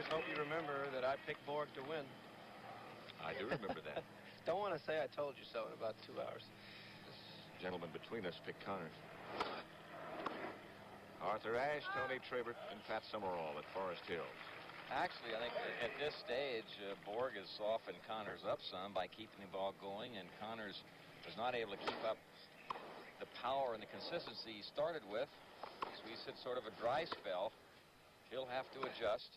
just hope you remember that I picked Borg to win. I do remember that. Don't want to say I told you so in about 2 hours. This gentleman between us picked Connors. Arthur Ashe, Tony Trabert, and Pat Summerall at Forest Hills. Actually, I think at this stage, Borg has softened Connors up some by keeping the ball going, and Connors was not able to keep up the power and the consistency he started with. So he's hit sort of a dry spell. He'll have to adjust.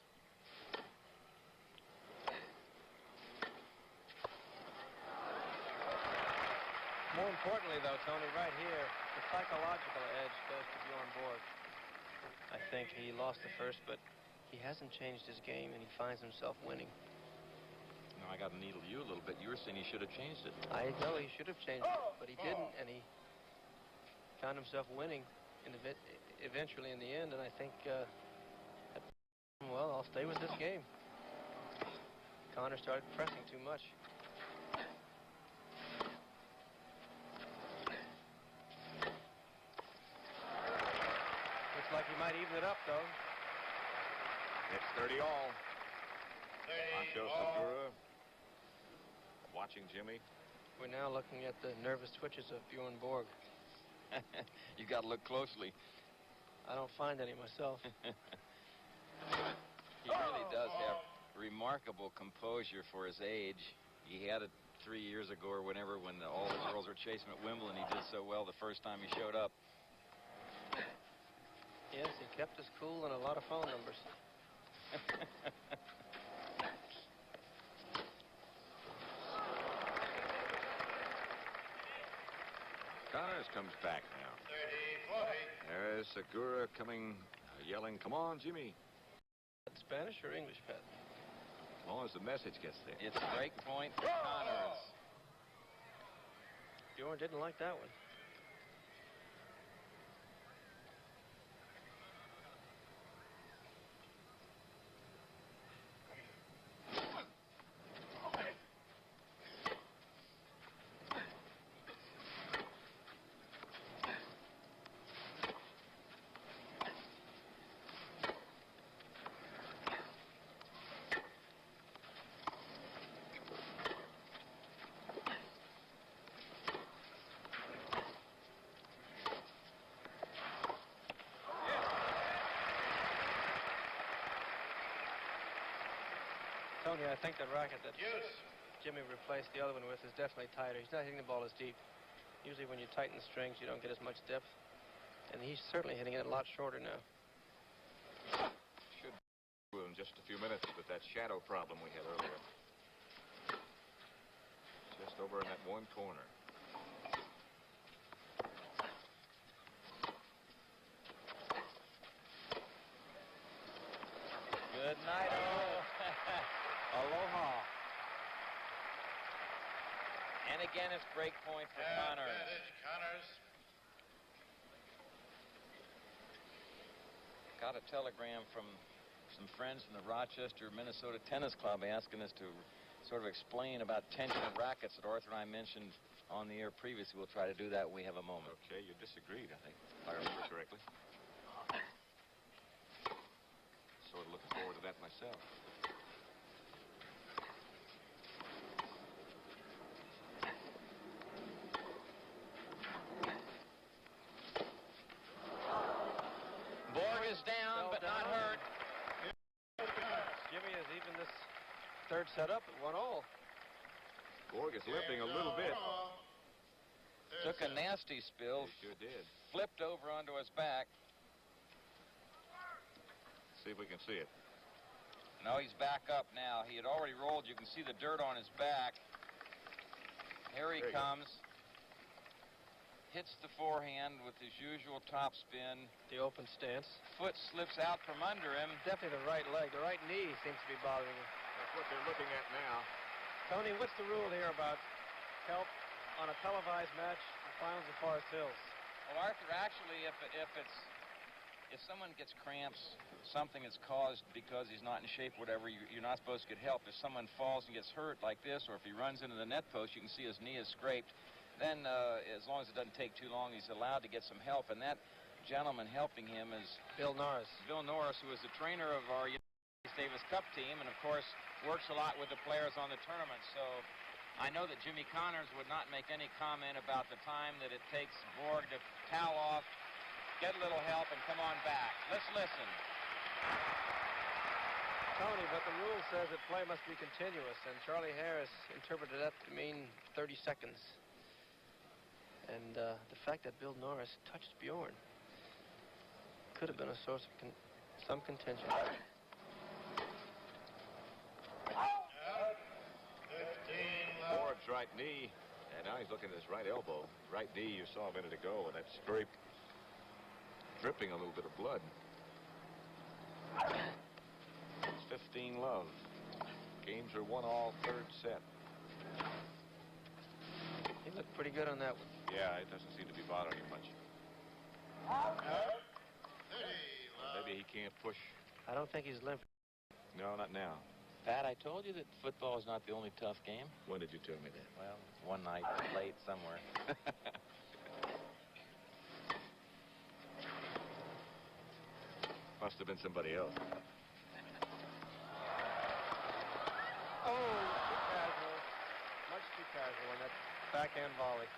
More importantly, though, Tony, right here, the psychological edge goes to Bjorn Borg. I think he lost the first, but he hasn't changed his game, and he finds himself winning. No, I got to needle you a little bit. You were saying he should have changed it. I know he should have changed it, but he didn't, and he found himself winning eventually in the end, and I think, well, I'll stay with this game. Connor started pressing too much. Looks like he might even it up, though. It's 30 all. Pancho Segura watching Jimmy. We're now looking at the nervous twitches of Bjorn Borg. You got to look closely. I don't find any myself. He really does have remarkable composure for his age. He had it 3 years ago or whenever when all the girls were chasing him at Wimbledon. He did so well the first time he showed up. Yes, he kept his cool and a lot of phone numbers. Connors comes back now. 30-40. There's Segura coming, yelling, "Come on, Jimmy." Spanish or English, Pat? As long as the message gets there. It's a break point for Connors. Bjorn didn't like that one. Tony, I think the racket that Jimmy replaced the other one with is definitely tighter. He's not hitting the ball as deep. Usually when you tighten the strings, you don't get as much depth. And he's certainly hitting it a lot shorter now. Should be in just a few minutes with that shadow problem we had earlier. Just over in that one corner. Good night, aloha. And again, it's break point for Connors. Got a telegram from some friends from the Rochester, Minnesota Tennis Club asking us to sort of explain about tension of rackets that Arthur and I mentioned on the air previously. We'll try to do that when we have a moment. Okay, you disagreed, I think, if I remember correctly. Sort of looking forward to that myself. Borg is down, but not hurt. Jimmy has even this third set up at 1-all. Borg is limping a little bit. Took a nasty spill. He sure did. Flipped over onto his back. See if we can see it. No, he's back up now. He had already rolled. You can see the dirt on his back. Here he comes. Hits the forehand with his usual topspin. The open stance. Foot slips out from under him. Definitely the right leg. The right knee seems to be bothering him. That's what they're looking at now. Tony, what's the rule here about help on a televised match in the finals of Forest Hills? Well, Arthur, actually, if someone gets cramps, something is caused because he's not in shape, whatever, you're not supposed to get help. If someone falls and gets hurt like this, or if he runs into the net post, you can see his knee is scraped. Then, as long as it doesn't take too long, he's allowed to get some help. And that gentleman helping him is Bill Norris. Bill Norris, who is the trainer of our Davis Cup team, and of course works a lot with the players on the tournament. So I know that Jimmy Connors would not make any comment about the time that it takes Borg to towel off, get a little help, and come on back. Let's listen. Tony, but the rule says that play must be continuous, and Charlie Harris interpreted that to mean 30 seconds. And the fact that Bill Norris touched Bjorn could have been a source of some contention. Borg's right knee, and now he's looking at his right elbow. Right knee you saw a minute ago, and that's very dripping a little bit of blood. It's 15-love. Games are 1-all, third set. He looked pretty good on that one. Yeah, it doesn't seem to be bothering him much. Maybe he can't push. I don't think he's limping. No, not now. Pat, I told you that football is not the only tough game. When did you tell me that? Well, one night, late somewhere. Must have been somebody else. Oh, too casual. Much too casual on that backhand volley.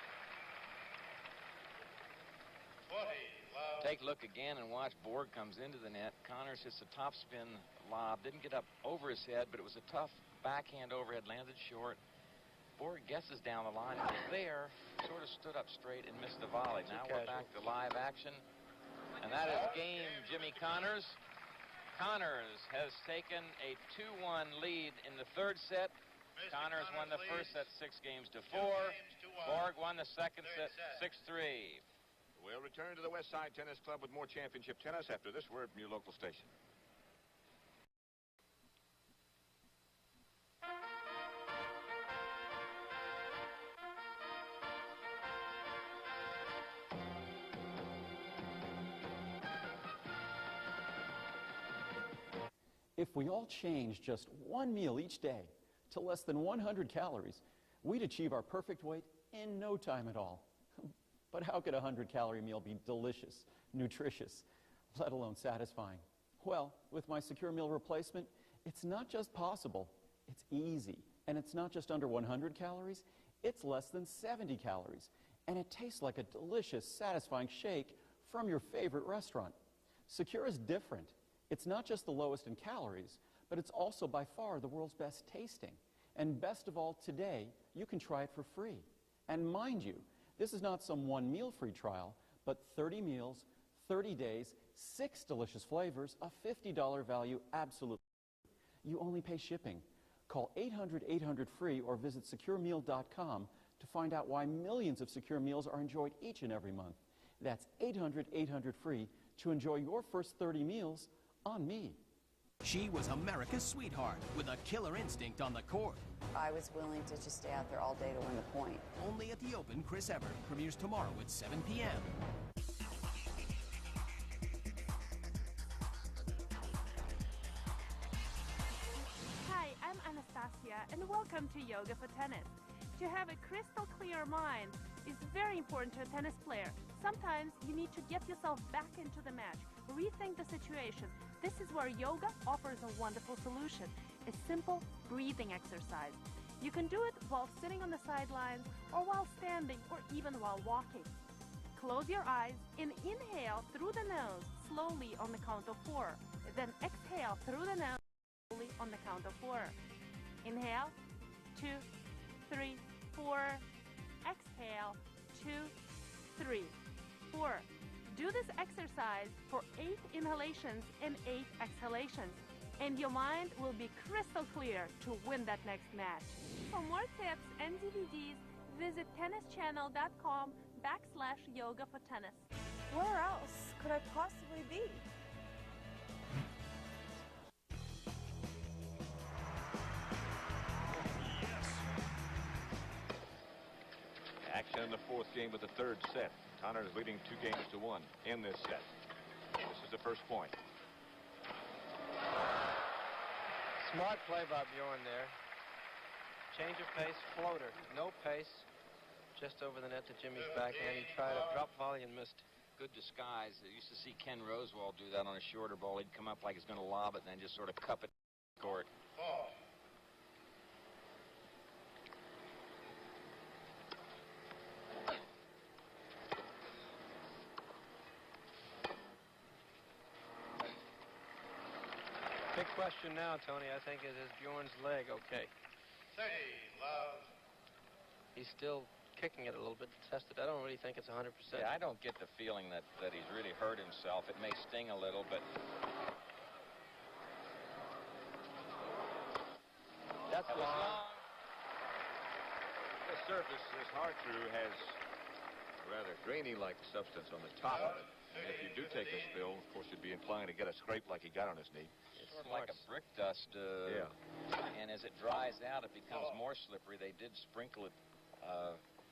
Take a look again and watch. Borg comes into the net. Connors hits a topspin lob. Didn't get up over his head, but it was a tough backhand overhead. Landed short. Borg guesses down the line. And there, sort of stood up straight and missed the volley. Now we're back to live action. And that is game, Jimmy Connors. Connors has taken a 2-1 lead in the third set. Connors won the first set 6-4. Borg won the second set 6-3. We'll return to the West Side Tennis Club with more championship tennis after this word from your local station. If we all changed just one meal each day to less than 100 calories, we'd achieve our perfect weight in no time at all. But how could a 100-calorie meal be delicious, nutritious, let alone satisfying? Well, with my Secure Meal Replacement, it's not just possible, it's easy. And it's not just under 100 calories, it's less than 70 calories. And it tastes like a delicious, satisfying shake from your favorite restaurant. Secure is different. It's not just the lowest in calories, but it's also by far the world's best tasting. And best of all, today, you can try it for free. And mind you, this is not some one meal free trial, but 30 meals, 30 days, 6 delicious flavors, a $50 value absolutely. You only pay shipping. Call 800-800-FREE or visit securemeal.com to find out why millions of secure meals are enjoyed each and every month. That's 800-800-FREE to enjoy your first 30 meals on me. She was America's sweetheart with a killer instinct on the court. I was willing to just stay out there all day to win the point. Only at the Open, Chris Evert premieres tomorrow at 7 p.m. Hi, I'm Anastasia, and welcome to Yoga for Tennis. To have a crystal clear mind is very important to a tennis player. Sometimes you need to get yourself back into the match, rethink the situation. This is where yoga offers a wonderful solution, a simple breathing exercise. You can do it while sitting on the sidelines, or while standing, or even while walking. Close your eyes and inhale through the nose slowly on the count of 4. Then exhale through the nose slowly on the count of 4. Inhale, 2, 3, 4. Exhale, 2, 3, 4. Do this exercise for 8 inhalations and 8 exhalations, and your mind will be crystal clear to win that next match. For more tips and DVDs, visit tennischannel.com/yoga for tennis. Where else could I possibly be? Action in the fourth game of the third set. Connors leading 2-1 in this set. This is the first point. Smart play by Bjorn there. Change of pace, floater. No pace. Just over the net to Jimmy's backhand. He tried a drop volley and missed. good disguise. I used to see Ken Rosewall do that on a shorter ball. He'd come up like he's going to lob it and then just sort of cup it to the court. Big question now, Tony, I think, is Bjorn's leg okay? 30, love. He's still kicking it a little bit to test it. I don't really think it's 100%. Yeah, I don't get the feeling that he's really hurt himself. It may sting a little, but... That's long. The surface, this hard through, has rather grainy-like substance on the top of it. And if you do take a spill, of course, you'd be inclined to get a scrape like he got on his knee. It's like a brick dust. Yeah. And as it dries out, it becomes more slippery. They did sprinkle it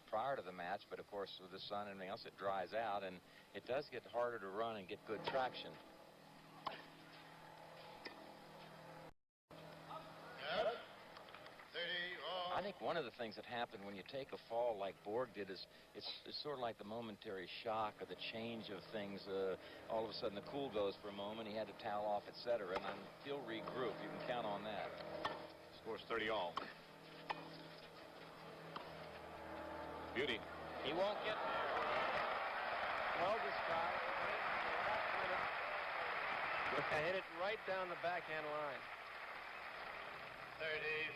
prior to the match, but of course, with the sun and everything else, it dries out, and it does get harder to run and get good traction. I think one of the things that happened when you take a fall like Borg did is it's sort of like the momentary shock or the change of things. All of a sudden the cool goes for a moment. He had to towel off, etc. And then he'll regroup. You can count on that. Scores 30 all. Beauty. He won't get there. Well disguised. I hit it right down the backhand line. 30,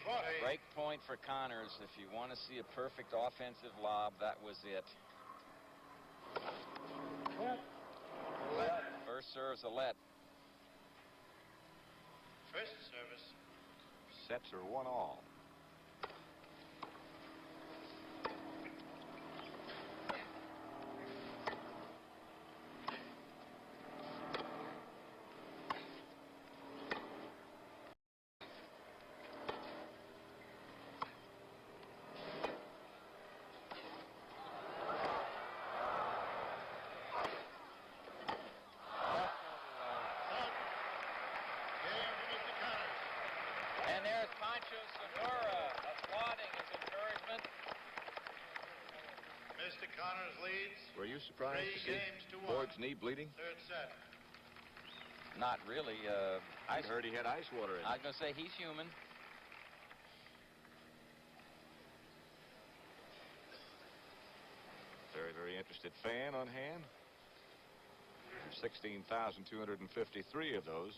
40. Break point for Connors. If you want to see a perfect offensive lob, that was it. First serve's a let. First service. Sets are 1 all. Mr. Connors leads. Were you surprised to see 3-1. Borg's knee bleeding? Third set. Not really. I heard he had ice water in I it. was going to say he's human. Very, very interested fan on hand. 16,253 of those.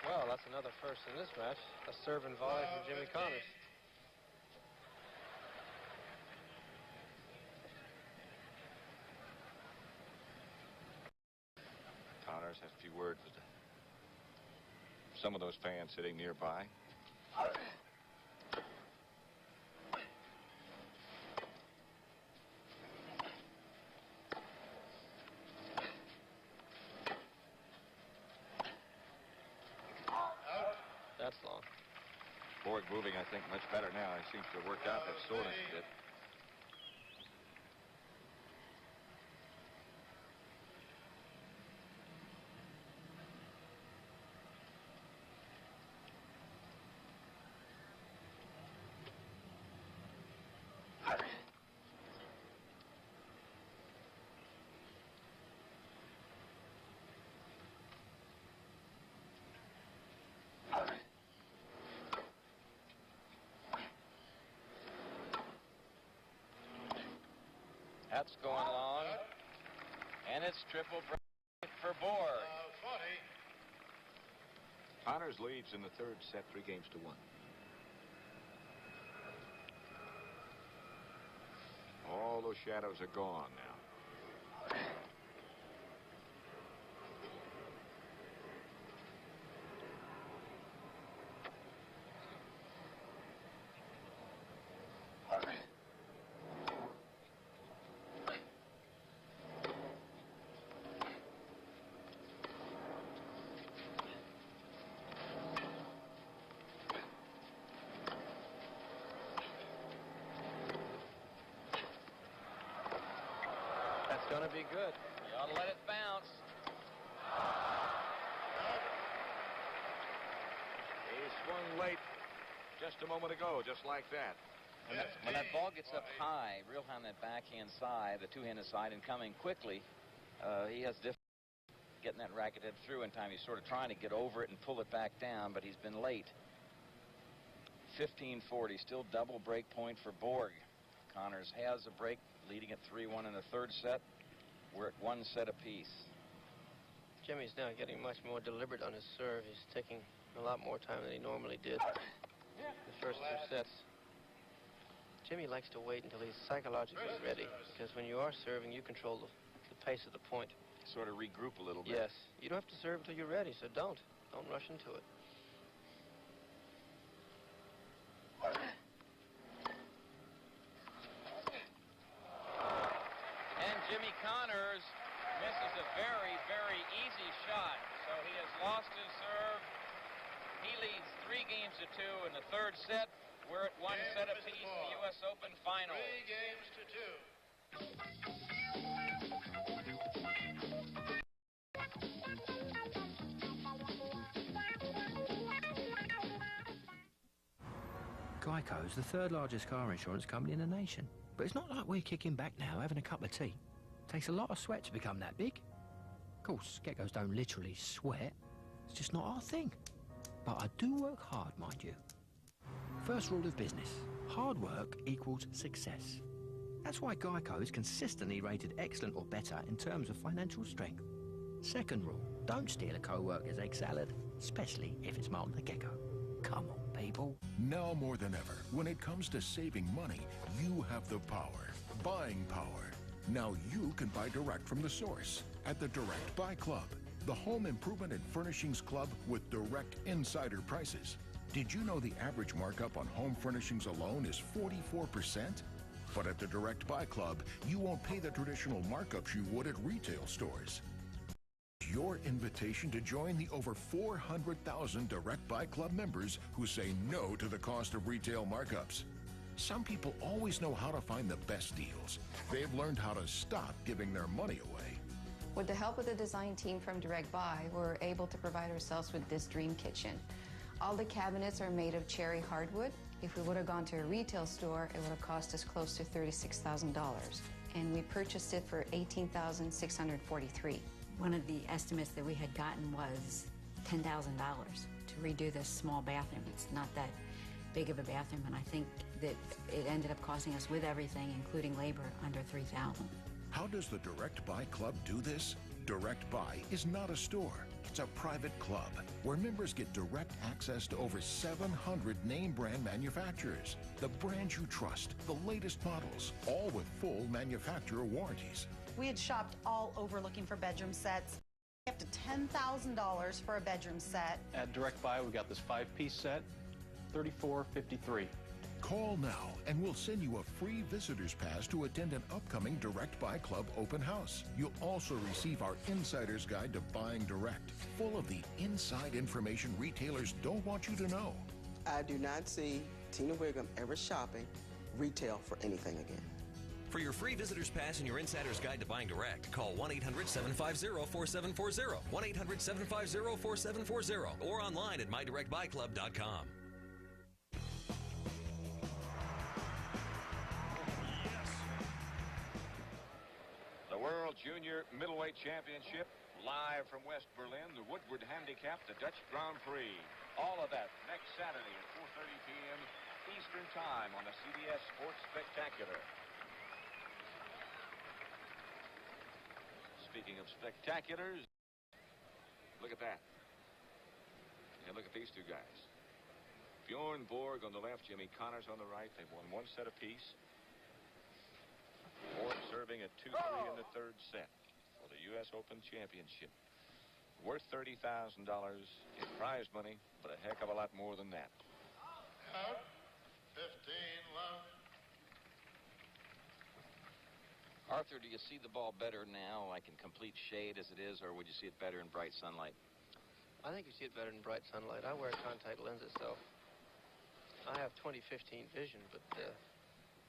Well, that's another first in this match. A serve and volley from Jimmy Connors. Connors has a few words with some of those fans sitting nearby. That's long. Borg moving, I think, much better now. He seems to have worked out that soreness a bit. That's going long. And it's triple break for Borg. 40. Connors leads in the third set, 3-1. All those shadows are gone now. That's going to be good. You ought to let it bounce. He swung late just a moment ago, just like that. When that ball gets up high, real high on that backhand side, the two-handed side, and coming quickly, he has difficulty getting that racket head through in time. He's sort of trying to get over it and pull it back down, but he's been late. 15-40, still double break point for Borg. Connors has a break, leading at 3-1 in the third set. We're at 1 set apiece. Jimmy's now getting much more deliberate on his serve. He's taking a lot more time than he normally did the first 2 sets. Jimmy likes to wait until he's psychologically ready, because when you are serving, you control the pace of the point. Sort of regroup a little bit. Yes. You don't have to serve until you're ready, so don't rush into it. And Jimmy Connors misses a very, very easy shot. So he has lost his serve. He leads 3-2 in the third set. We're at 1 set apiece in the U.S. Open final. 3 games to 2. Geico's the 3rd largest car insurance company in the nation. But it's not like we're kicking back now, having a cup of tea. Takes a lot of sweat to become that big. Of course, geckos don't literally sweat. It's just not our thing. But I do work hard, mind you. First rule of business, hard work equals success. That's why Geico is consistently rated excellent or better in terms of financial strength. Second rule, don't steal a co-worker's egg salad, especially if it's marked the gecko. Come on, people. Now more than ever, when it comes to saving money, you have the power, buying power. Now you can buy direct from the source at the Direct Buy Club, the home improvement and furnishings club with direct insider prices. Did you know the average markup on home furnishings alone is 44%? But at the Direct Buy Club, you won't pay the traditional markups you would at retail stores. Your invitation to join the over 400,000 Direct Buy Club members who say no to the cost of retail markups. Some people always know how to find the best deals. They've learned how to stop giving their money away. With the help of the design team from Direct Buy, we're able to provide ourselves with this dream kitchen. All the cabinets are made of cherry hardwood. If we would have gone to a retail store, it would have cost us close to $36,000. And we purchased it for $18,643. One of the estimates that we had gotten was $10,000 to redo this small bathroom. It's not that big of a bathroom, and I think that it ended up costing us, with everything, including labor, under $3,000. How does the Direct Buy Club do this? Direct Buy is not a store. It's a private club where members get direct access to over 700 name brand manufacturers. The brands you trust, the latest models, all with full manufacturer warranties. We had shopped all over looking for bedroom sets. Up to $10,000 for a bedroom set. At Direct Buy, we got this 5-piece set, $34.53. Call now and we'll send you a free visitor's pass to attend an upcoming Direct Buy Club open house. You'll also receive our Insider's Guide to Buying Direct, full of the inside information retailers don't want you to know. I do not see Tina Wiggum ever shopping retail for anything again. For your free visitor's pass and your Insider's Guide to Buying Direct, call 1-800-750-4740, 1-800-750-4740, or online at mydirectbuyclub.com. The World Junior Middleweight Championship, live from West Berlin, the Woodward Handicap, the Dutch Grand Prix. All of that next Saturday at 4:30 p.m. Eastern Time on the CBS Sports Spectacular. Speaking of spectaculars, look at that. And look at these two guys. Bjorn Borg on the left, Jimmy Connors on the right. They've won 1 set apiece. Borg serving at 2-3 in the third set for the U.S. Open Championship. Worth $30,000 in prize money, but a heck of a lot more than that. Out. 15 love. Arthur, do you see the ball better now, like in complete shade as it is, or would you see it better in bright sunlight? I think you see it better in bright sunlight. I wear contact lenses, so I have 20/15 vision, but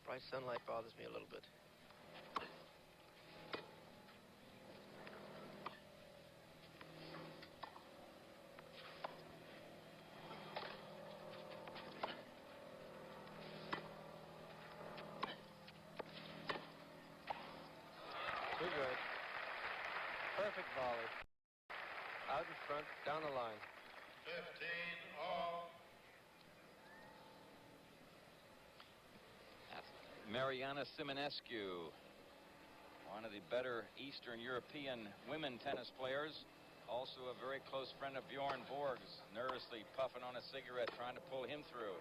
bright sunlight bothers me a little bit. Perfect volley. Out in front, down the line. 15 all. That's Mariana Simonescu, one of the better Eastern European women tennis players. Also a very close friend of Bjorn Borg's, nervously puffing on a cigarette, trying to pull him through.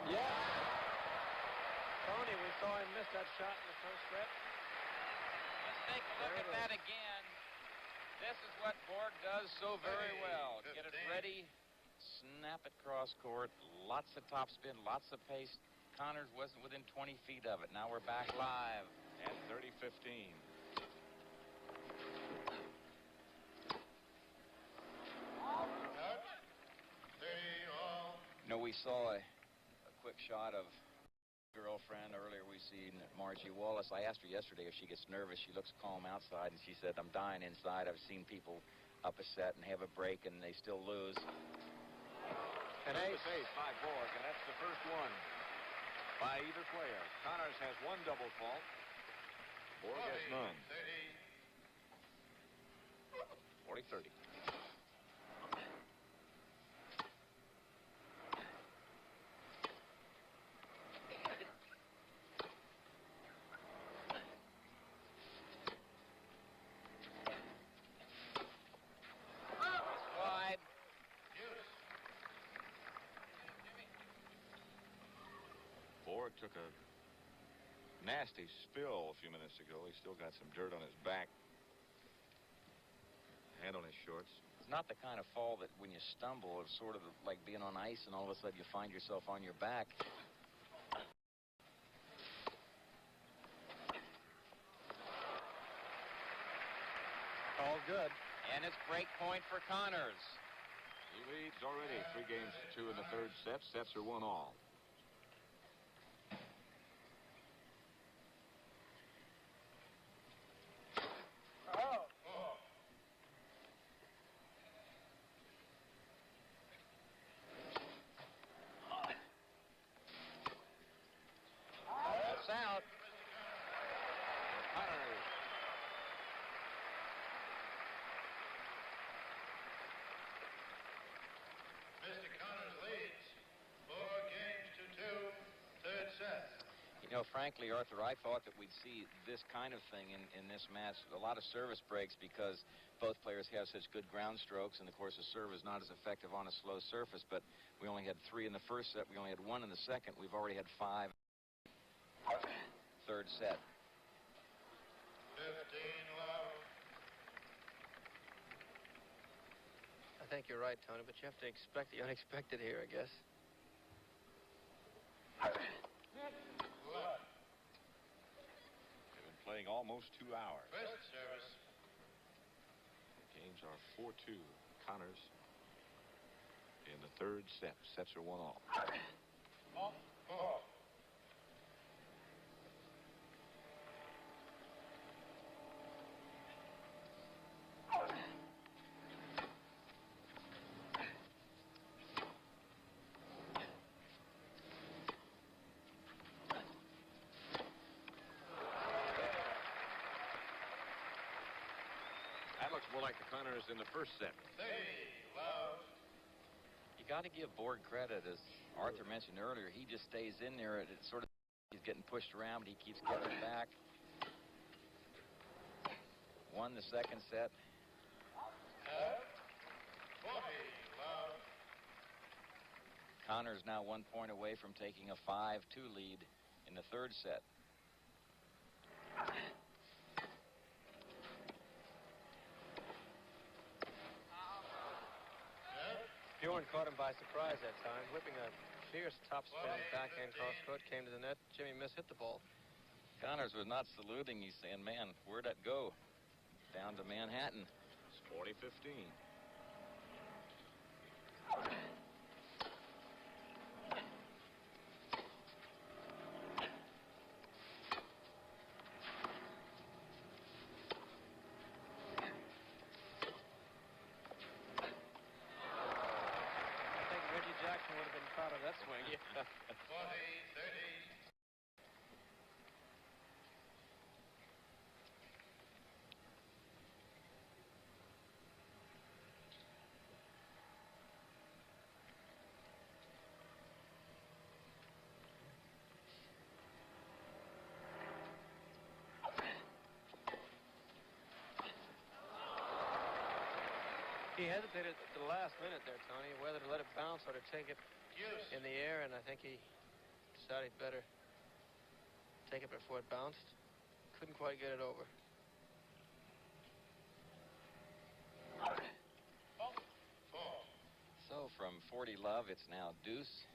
Yeah. Tony, we saw him miss that shot in the first set. Let's take a look at that again. This is what Borg does so very well. Get it ready, snap it cross court, lots of topspin, lots of pace. Connors wasn't within 20 feet of it. Now we're back live at 30-15. You know, we saw a quick shot of girlfriend earlier. We seen Margie Wallace. I asked her yesterday if she gets nervous. She looks calm outside, and she said, I'm dying inside. I've seen people up a set and have a break, and they still lose. And ace by Borg, and that's the first one by either player. Connors has one double fault. Borg has none. 40-30. Borg took a nasty spill a few minutes ago. He's still got some dirt on his back and on his shorts. It's not the kind of fall that when you stumble, it's sort of like being on ice and all of a sudden you find yourself on your back. All good. And it's break point for Connors. He leads already 3 games to 2 in the third set. Sets are 1 all. Out. Connors. Mr. Connors leads 4 games to 2, third set. You know, frankly, Arthur, I thought that we'd see this kind of thing in this match. A lot of service breaks because both players have such good ground strokes, and of course the serve is not as effective on a slow surface, but we only had 3 in the first set. We only had 1 in the second. We've already had 5. Third set. 15 love. I think you're right, Tony, but you have to expect the unexpected here, I guess. They've been playing almost 2 hours. First service. Games are 4-2. Connors in the third set. Sets are 1 all. That looks more like the Connors in the first set. 30 love. You got to give Borg credit, as Arthur mentioned earlier. He just stays in there. It's sort of he's getting pushed around, but he keeps getting back. Won the second set. 40 love. Connors now 1 point away from taking a 5-2 lead in the third set. Bjorn caught him by surprise that time, whipping a fierce topspin backhand cross court, came to the net. Jimmy mishit the ball. Connors was not saluting. He's saying, man, where'd that go? Down to Manhattan. It's 40-15. Jackson would have been proud of that swing. Yeah. 40 He hesitated at the last minute there, Tony, whether to let it bounce or to take it in the air, and I think he decided better take it before it bounced. Couldn't quite get it over. So from 40 love, it's now deuce.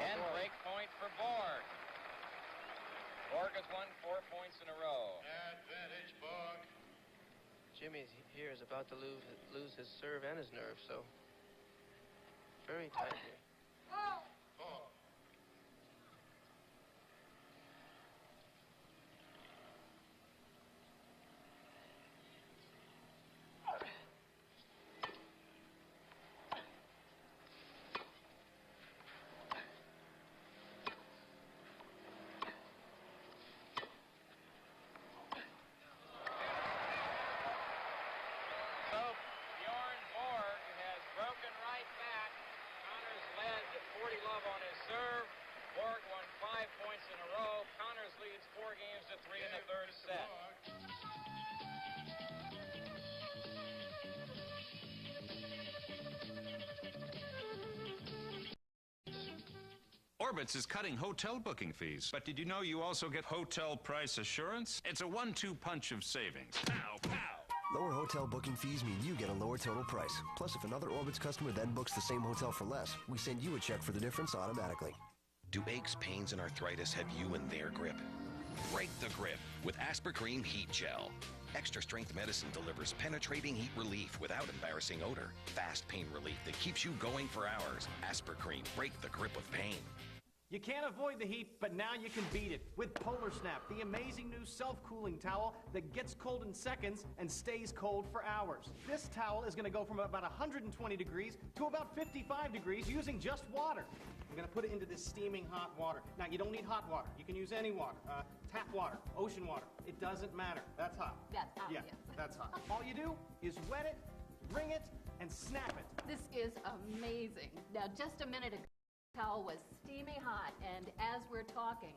And break point for Borg. Borg has won 4 points in a row. Advantage, Borg. Jimmy here is about to lose his serve and his nerve, so very tight here. On his serve. Borg won 5 points in a row. Connors leads 4 games to 3 in the third set. Orbitz is cutting hotel booking fees. But did you know you also get hotel price assurance? It's a 1-2 punch of savings. Pow, pow! Lower hotel booking fees mean you get a lower total price. Plus, if another Orbitz customer then books the same hotel for less, we send you a check for the difference automatically. Do aches, pains, and arthritis have you in their grip? Break the grip with Aspercream Heat Gel. Extra strength medicine delivers penetrating heat relief without embarrassing odor. Fast pain relief that keeps you going for hours. Aspercream, break the grip of pain. You can't avoid the heat, but now you can beat it with Polar Snap, the amazing new self-cooling towel that gets cold in seconds and stays cold for hours. This towel is going to go from about 120 degrees to about 55 degrees using just water. I'm going to put it into this steaming hot water. Now, you don't need hot water. You can use any water, tap water, ocean water. It doesn't matter. That's hot. That's hot, yeah. That's hot. All you do is wet it, wring it, and snap it. This is amazing. Now, just a minute ago, the towel was steamy hot, and as we're talking,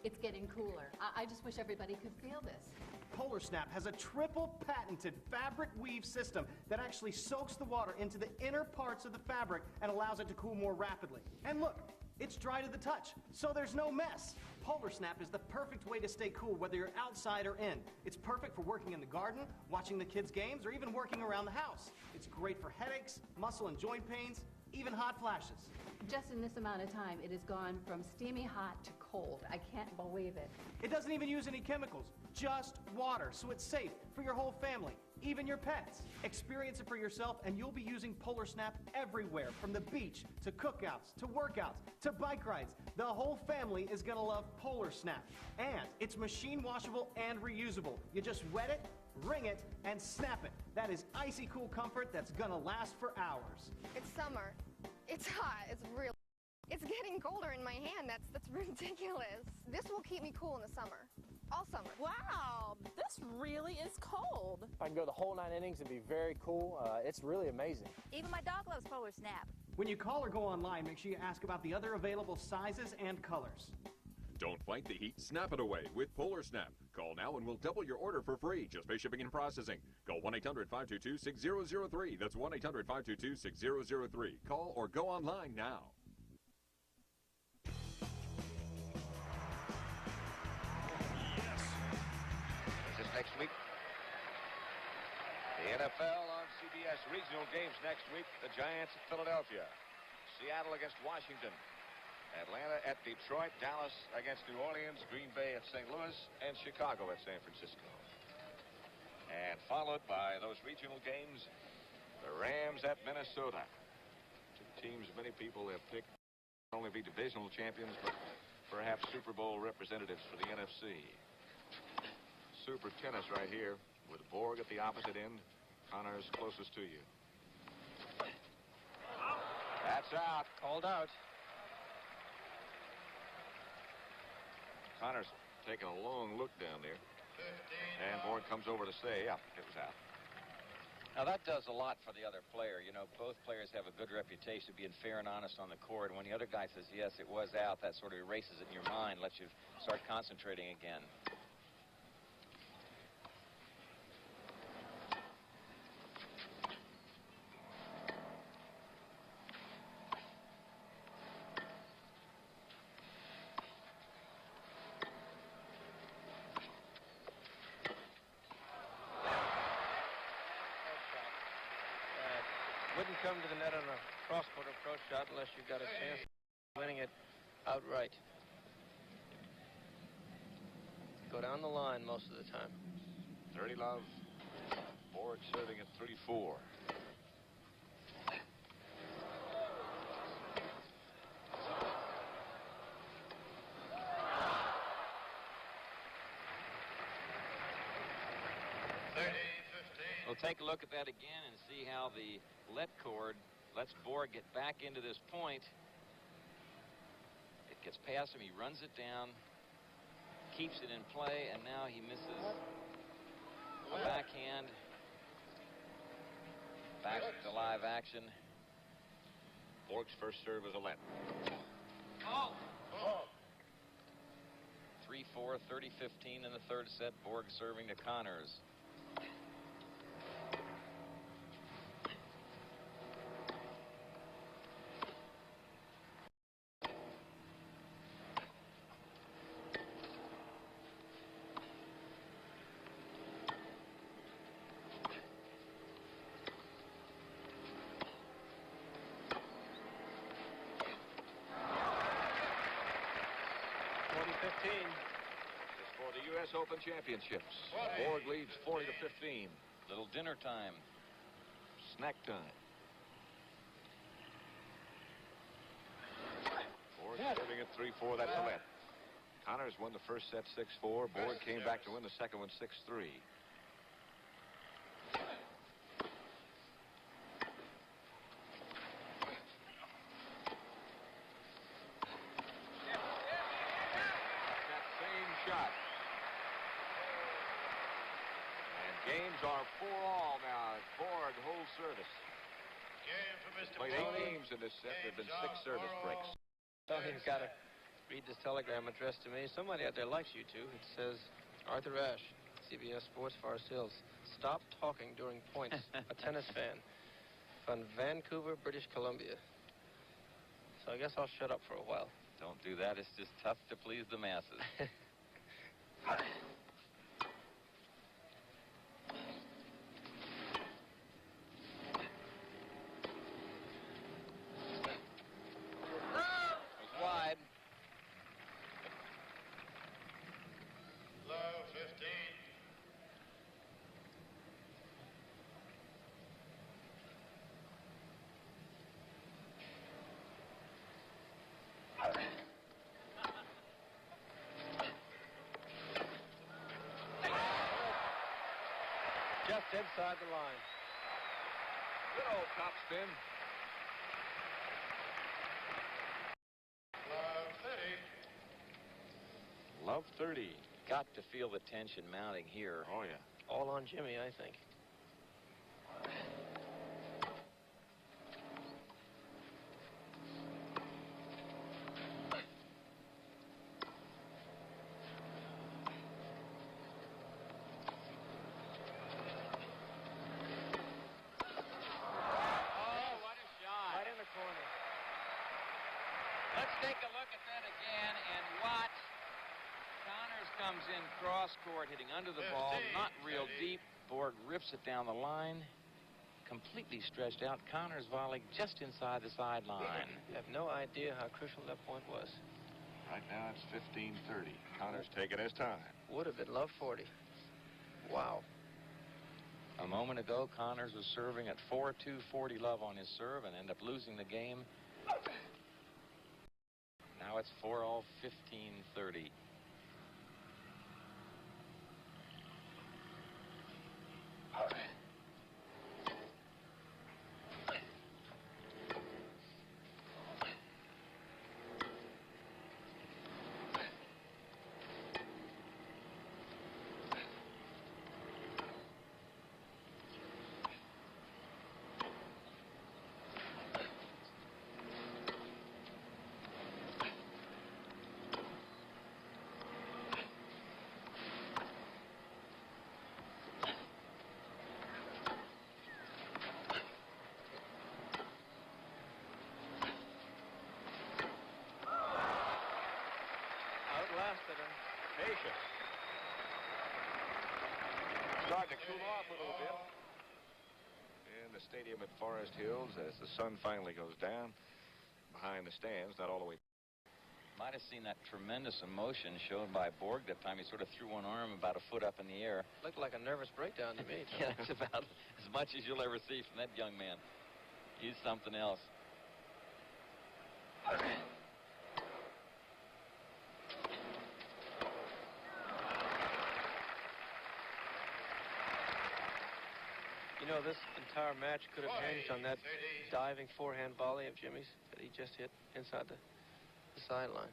it's getting cooler. I just wish everybody could feel this. Polar Snap has a triple patented fabric weave system that actually soaks the water into the inner parts of the fabric and allows it to cool more rapidly. And look, it's dry to the touch, so there's no mess. Polar Snap is the perfect way to stay cool whether you're outside or in. It's perfect for working in the garden, watching the kids' games, or even working around the house. It's great for headaches, muscle and joint pains, even hot flashes. Just in this amount of time, it has gone from steamy hot to cold. I can't believe it. It doesn't even use any chemicals, just water, so it's safe for your whole family, even your pets. Experience it for yourself, and you'll be using Polar Snap everywhere, from the beach to cookouts to workouts to bike rides. The whole family is going to love Polar Snap. And it's machine washable and reusable. You just wet it, wring it, and snap it. That is icy cool comfort that's going to last for hours. It's summer. It's hot. It's real. It's getting colder in my hand. That's ridiculous. This will keep me cool in the summer. All summer. Wow, this really is cold. I can go the whole 9 innings and be very cool. It's really amazing. Even my dog loves Polar Snap. When you call or go online, make sure you ask about the other available sizes and colors. Don't fight the heat, snap it away with Polar Snap. Call now and we'll double your order for free. Just pay shipping and processing. Call 1-800-522-6003. That's 1-800-522-6003. Call or go online now. Yes. Is this next week? The NFL on CBS. Regional games next week. The Giants at Philadelphia. Seattle against Washington. Atlanta at Detroit, Dallas against New Orleans, Green Bay at St. Louis, and Chicago at San Francisco. And followed by those regional games, the Rams at Minnesota. Two teams many people have picked not only be divisional champions, but perhaps Super Bowl representatives for the NFC. Super tennis right here with Borg at the opposite end. Connors closest to you. That's out. Called out. Connors taking a long look down there. And Borg comes over to say, yeah, it was out. Now, that does a lot for the other player. You know, both players have a good reputation of being fair and honest on the court. And when the other guy says, yes, it was out, that sort of erases it in your mind, lets you start concentrating again. Wouldn't come to the net on a cross-court approach shot unless you've got a chance of winning it outright. Go down the line most of the time. 30 love. Borg serving at 34. We'll take a look at that again and see how the let cord lets Borg get back into this point. It gets past him, he runs it down, keeps it in play, and now he misses a backhand. Back to live action. Borg's first serve is a let. 3-4, 30-15 in the third set. Borg serving to Connors. It's for the U.S. Open Championships. Borg leads 40-15. Little dinner time. Snack time. Borg serving at 3-4. That's a let. Connors won the first set 6-4. Borg came back to win the second one 6-3. Games are 4-all now. Borg holds service. Game for Mr. Played 8 games in this set. There have been 6 service breaks. Somebody's got to read this telegram addressed to me. Somebody out there likes you two. It says, Arthur Ashe, CBS Sports, Forest Hills. Stop talking during points. A tennis fan from Vancouver, British Columbia. So I guess I'll shut up for a while. Don't do that. It's just tough to please the masses. Just inside the line. Good old top spin. Love 30. Love 30. Got to feel the tension mounting here. Oh, yeah. All on Jimmy, I think. Let's take a look at that again and watch. Connors comes in cross court, hitting under the ball, not real deep. Borg rips it down the line, completely stretched out. Connors volley just inside the sideline. I have no idea how crucial that point was. Right now it's 15-30. Connors taking his time. Would have been love 40. Wow. A moment ago, Connors was serving at 4-2, 40 love on his serve and ended up losing the game. Now it's 4-all, 15-30. Outlasted him. Patient. Starting to cool off a little bit in the stadium at Forest Hills as the sun finally goes down behind the stands, not all the way. Might have seen that tremendous emotion shown by Borg that time. He sort of threw one arm about a foot up in the air. Looked like a nervous breakdown to me. Yeah, that's about as much as you'll ever see from that young man. He's something else. You know, this entire match could have hinged on that diving forehand volley of Jimmy's that he just hit inside the sideline.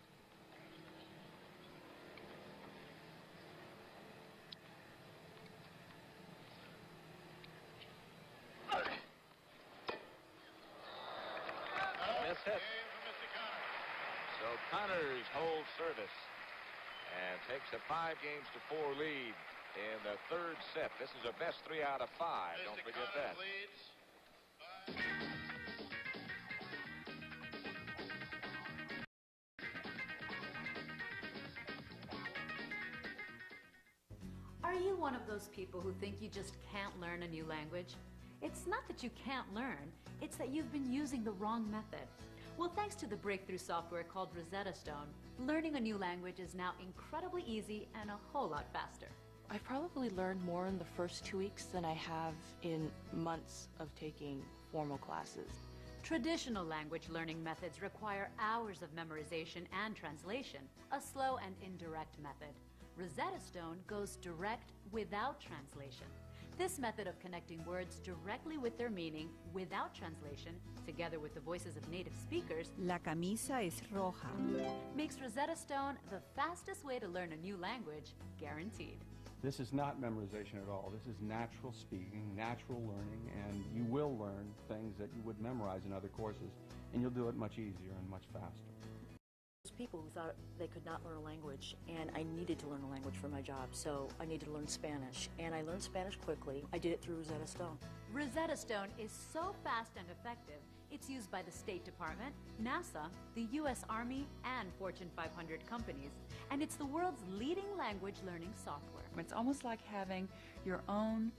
Miss hit. So Connors holds service and takes a 5-4 lead in the third set. This is a best 3 out of 5. Don't forget that. Are you one of those people who think you just can't learn a new language? It's not that you can't learn, it's that you've been using the wrong method. Well, thanks to the breakthrough software called Rosetta Stone, learning a new language is now incredibly easy and a whole lot faster. I've probably learned more in the first 2 weeks than I have in months of taking formal classes. Traditional language learning methods require hours of memorization and translation, a slow and indirect method. Rosetta Stone goes direct without translation. This method of connecting words directly with their meaning without translation, together with the voices of native speakers, La camisa es roja, makes Rosetta Stone the fastest way to learn a new language, guaranteed. This is not memorization at all. This is natural speaking, natural learning, and you will learn things that you would memorize in other courses, and you'll do it much easier and much faster. There's people who thought they could not learn a language, and I needed to learn a language for my job, so I needed to learn Spanish, and I learned Spanish quickly. I did it through Rosetta Stone. Rosetta Stone is so fast and effective, it's used by the State Department, NASA, the U.S. Army, and Fortune 500 companies, and it's the world's leading language learning software. It's almost like having your own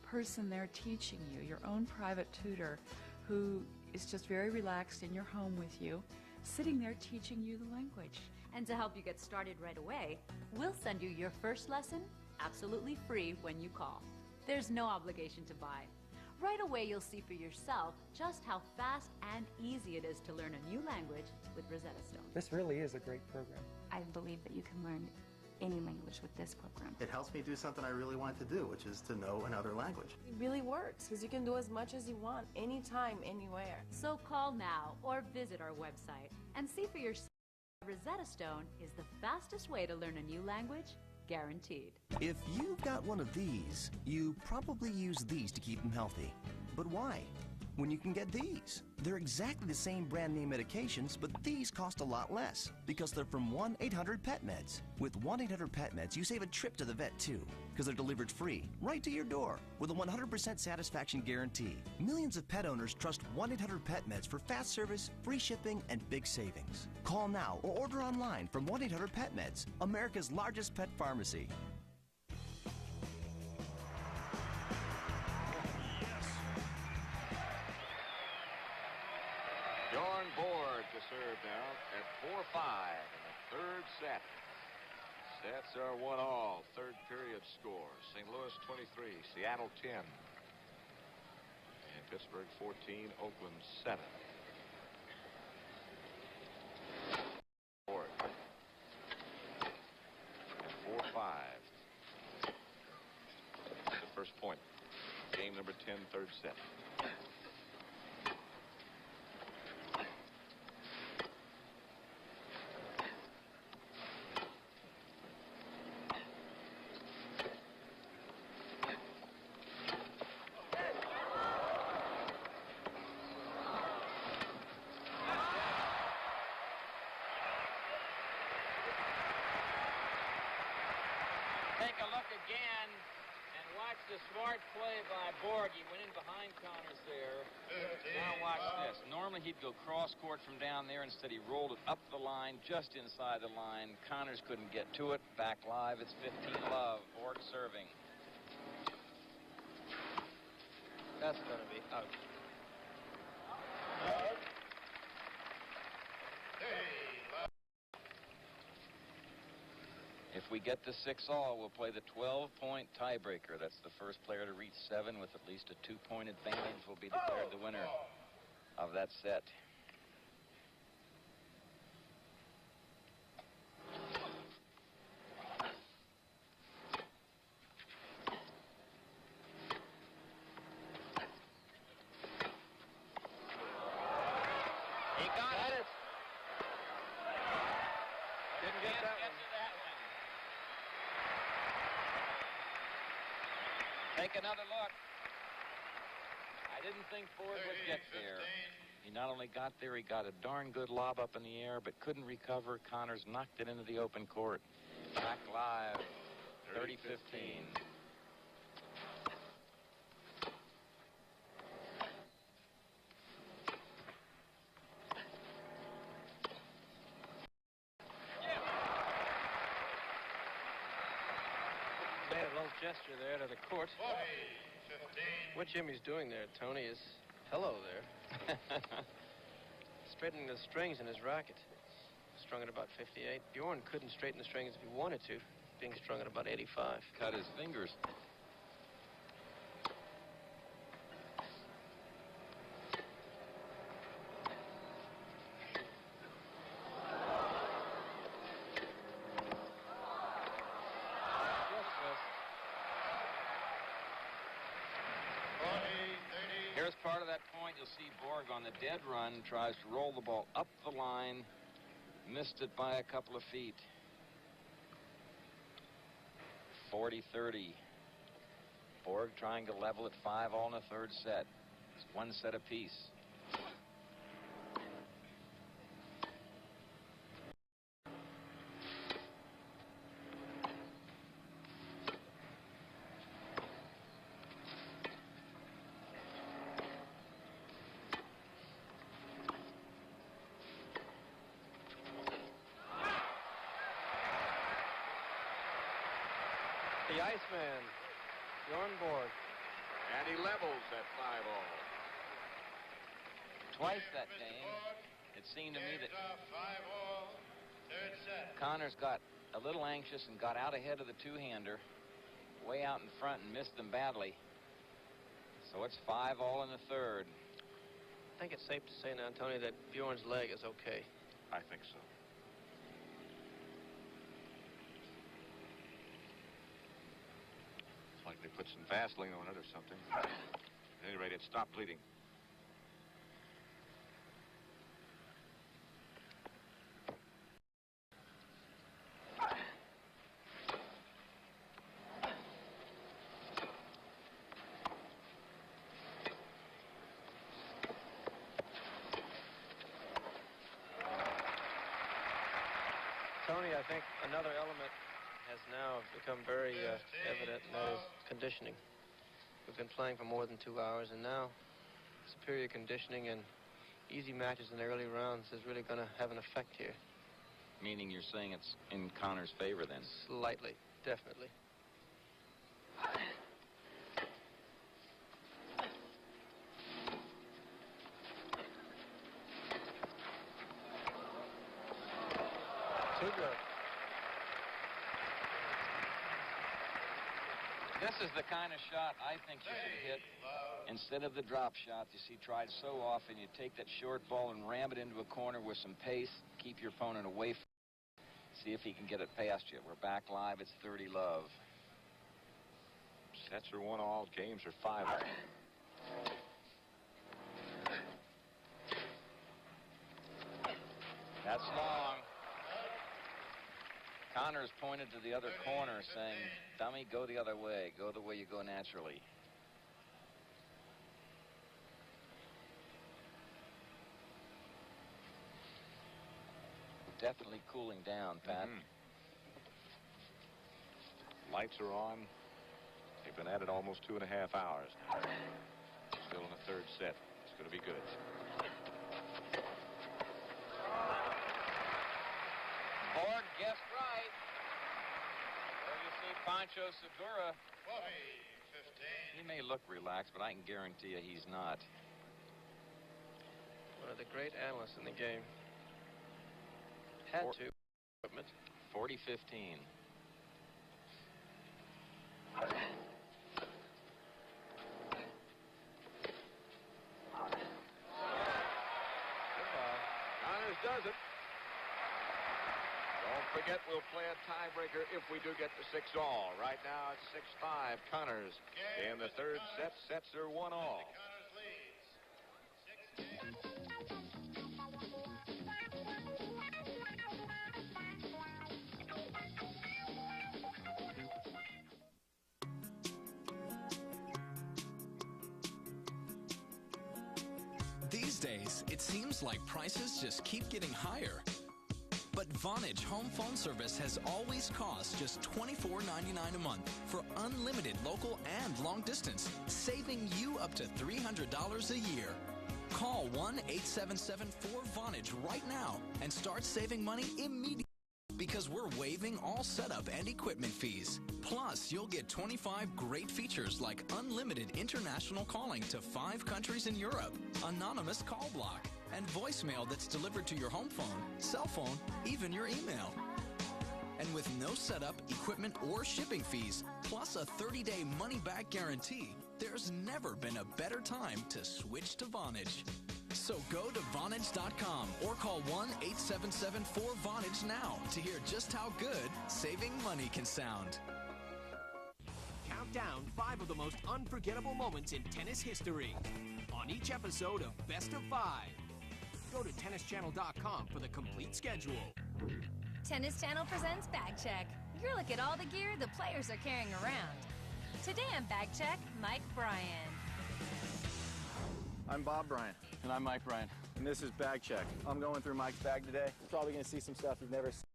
person there teaching you, your own private tutor who is just very relaxed in your home with you, sitting there teaching you the language. And to help you get started right away, we'll send you your first lesson absolutely free when you call. There's no obligation to buy. Right away, you'll see for yourself just how fast and easy it is to learn a new language with Rosetta Stone. This really is a great program. I believe that you can learn any language with this program. It helps me do something I really want to do, which is to know another language. It really works because you can do as much as you want, anytime, anywhere. So call now or visit our website and see for yourself. Rosetta Stone is the fastest way to learn a new language, guaranteed. If you've got one of these, you probably use these to keep them healthy. But why? When you can get these. They're exactly the same brand name medications, but these cost a lot less because they're from 1-800-PET-MEDS. With 1-800-PET-MEDS, you save a trip to the vet too, because they're delivered free, right to your door, with a 100% satisfaction guarantee. Millions of pet owners trust 1-800-PET-MEDS for fast service, free shipping, and big savings. Call now or order online from 1-800-PET-MEDS, America's largest pet pharmacy. Borg to serve now at 4-5 in the third set. Sets are 1-all. Third period score. St. Louis 23, Seattle 10. Pittsburgh 14, Oakland 7. Borg. 4-5. The first point. Game number 10, third set. Take a look again and watch the smart play by Borg. He went in behind Connors there. Now watch this. Normally he'd go cross court from down there. Instead he rolled it up the line, just inside the line. Connors couldn't get to it. Back live, it's 15-love. Borg serving. That's going to be out. If we get to 6-all, we'll play the 12-point tiebreaker. That's the first player to reach 7 with at least a 2-point advantage will be declared the winner of that set. He got it. Didn't get that one. Take another look. I didn't think Borg would get there. He not only got there, he got a darn good lob up in the air, but couldn't recover. Connors knocked it into the open court. Back live, 30-15. Made a little gesture there to the court. What Jimmy's doing there, Tony, is hello there. Straightening the strings in his racket. Strung at about 58. Bjorn couldn't straighten the strings if he wanted to, being strung at about 85. Cut his fingers. Here's part of that point. You'll see Borg on the dead run tries to roll the ball up the line. Missed it by a couple of feet. 40-30. Borg trying to level at 5-all in the third set. It's one set apiece. The Iceman, Bjorn Borg. And he levels at 5-all. Twice that game, it seemed to me that Connors got a little anxious and got out ahead of the two-hander, way out in front, and missed them badly. So it's 5-all in the third. I think it's safe to say now, Tony, that Bjorn's leg is okay. I think so. Like they put some Vaseline on it or something. At any rate, it stopped bleeding. Tony, I think another element has now become very evident, and that is conditioning. We've been playing for more than 2 hours, and now superior conditioning and easy matches in the early rounds is really going to have an effect here. Meaning you're saying it's in Connors' favor then? Slightly, definitely. Too good. This is the kind of shot I think you should hit Instead of the drop shot you see tried so often, you take that short ball and ram it into a corner with some pace. Keep your opponent away from it. See if he can get it past you. We're back live. It's 30-love. Sets are 1-all. Games are 5-all. That's long. Connors pointed to the other corner saying, dummy, go the other way. Go the way you go naturally. Definitely cooling down, Pat. Lights are on. They've been at it almost 2.5 hours. Still in the third set. It's going to be good. Borg guessed right. There you see Pancho Segura. 40-15. He may look relaxed, but I can guarantee you he's not. One of the great analysts in the game. Had to. Equipment. 40-15. Connors does it. Don't forget, we'll play a tiebreaker if we do get to 6-all. Right now, it's 6-5. Connors in the third set. Sets are 1-all. These days, it seems like prices just keep getting higher. But Vonage Home Phone Service has always cost just $24.99 a month for unlimited local and long distance, saving you up to $300 a year. Call 1-877-4VONAGE right now and start saving money immediately, because we're waiving all setup and equipment fees. Plus, you'll get 25 great features like unlimited international calling to 5 countries in Europe, anonymous call block, and voicemail that's delivered to your home phone, cell phone, even your email. And with no setup, equipment, or shipping fees, plus a 30-day money-back guarantee, there's never been a better time to switch to Vonage. So go to Vonage.com or call 1-877-4VONAGE now to hear just how good saving money can sound. Count down 5 of the most unforgettable moments in tennis history on each episode of Best of 5. Go to TennisChannel.com for the complete schedule. Tennis Channel presents Bag Check. Your look at all the gear the players are carrying around. Today on Bag Check, Mike Bryan. I'm Bob Bryan. And I'm Mike Bryan. And this is Bag Check. I'm going through Mike's bag today. You're probably going to see some stuff you've never seen.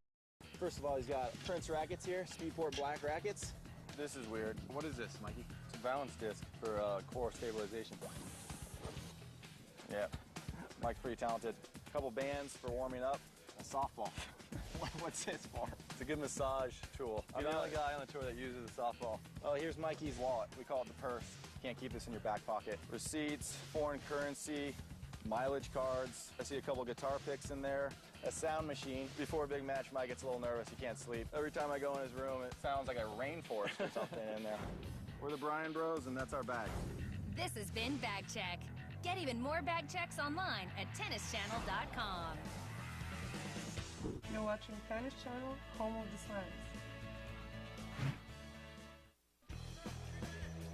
First of all, he's got Prince rackets here, Speedport black rackets. This is weird. What is this, Mikey? It's a balance disc for core stabilization. Yeah, Mike's pretty talented. A couple bands for warming up. A softball. What's this for? It's a good massage tool. I'm the only guy on the tour that uses a softball. Oh, here's Mikey's wallet. We call it the purse. You can't keep this in your back pocket. Receipts, foreign currency, mileage cards. I see a couple guitar picks in there. A sound machine. Before a big match, Mike gets a little nervous. He can't sleep. Every time I go in his room, it sounds like a rainforest or something in there. We're the Bryan Bros, and that's our bag. This has been Bag Check. Get even more bag checks online at TennisChannel.com. You're watching Tennis Channel, home of the slams.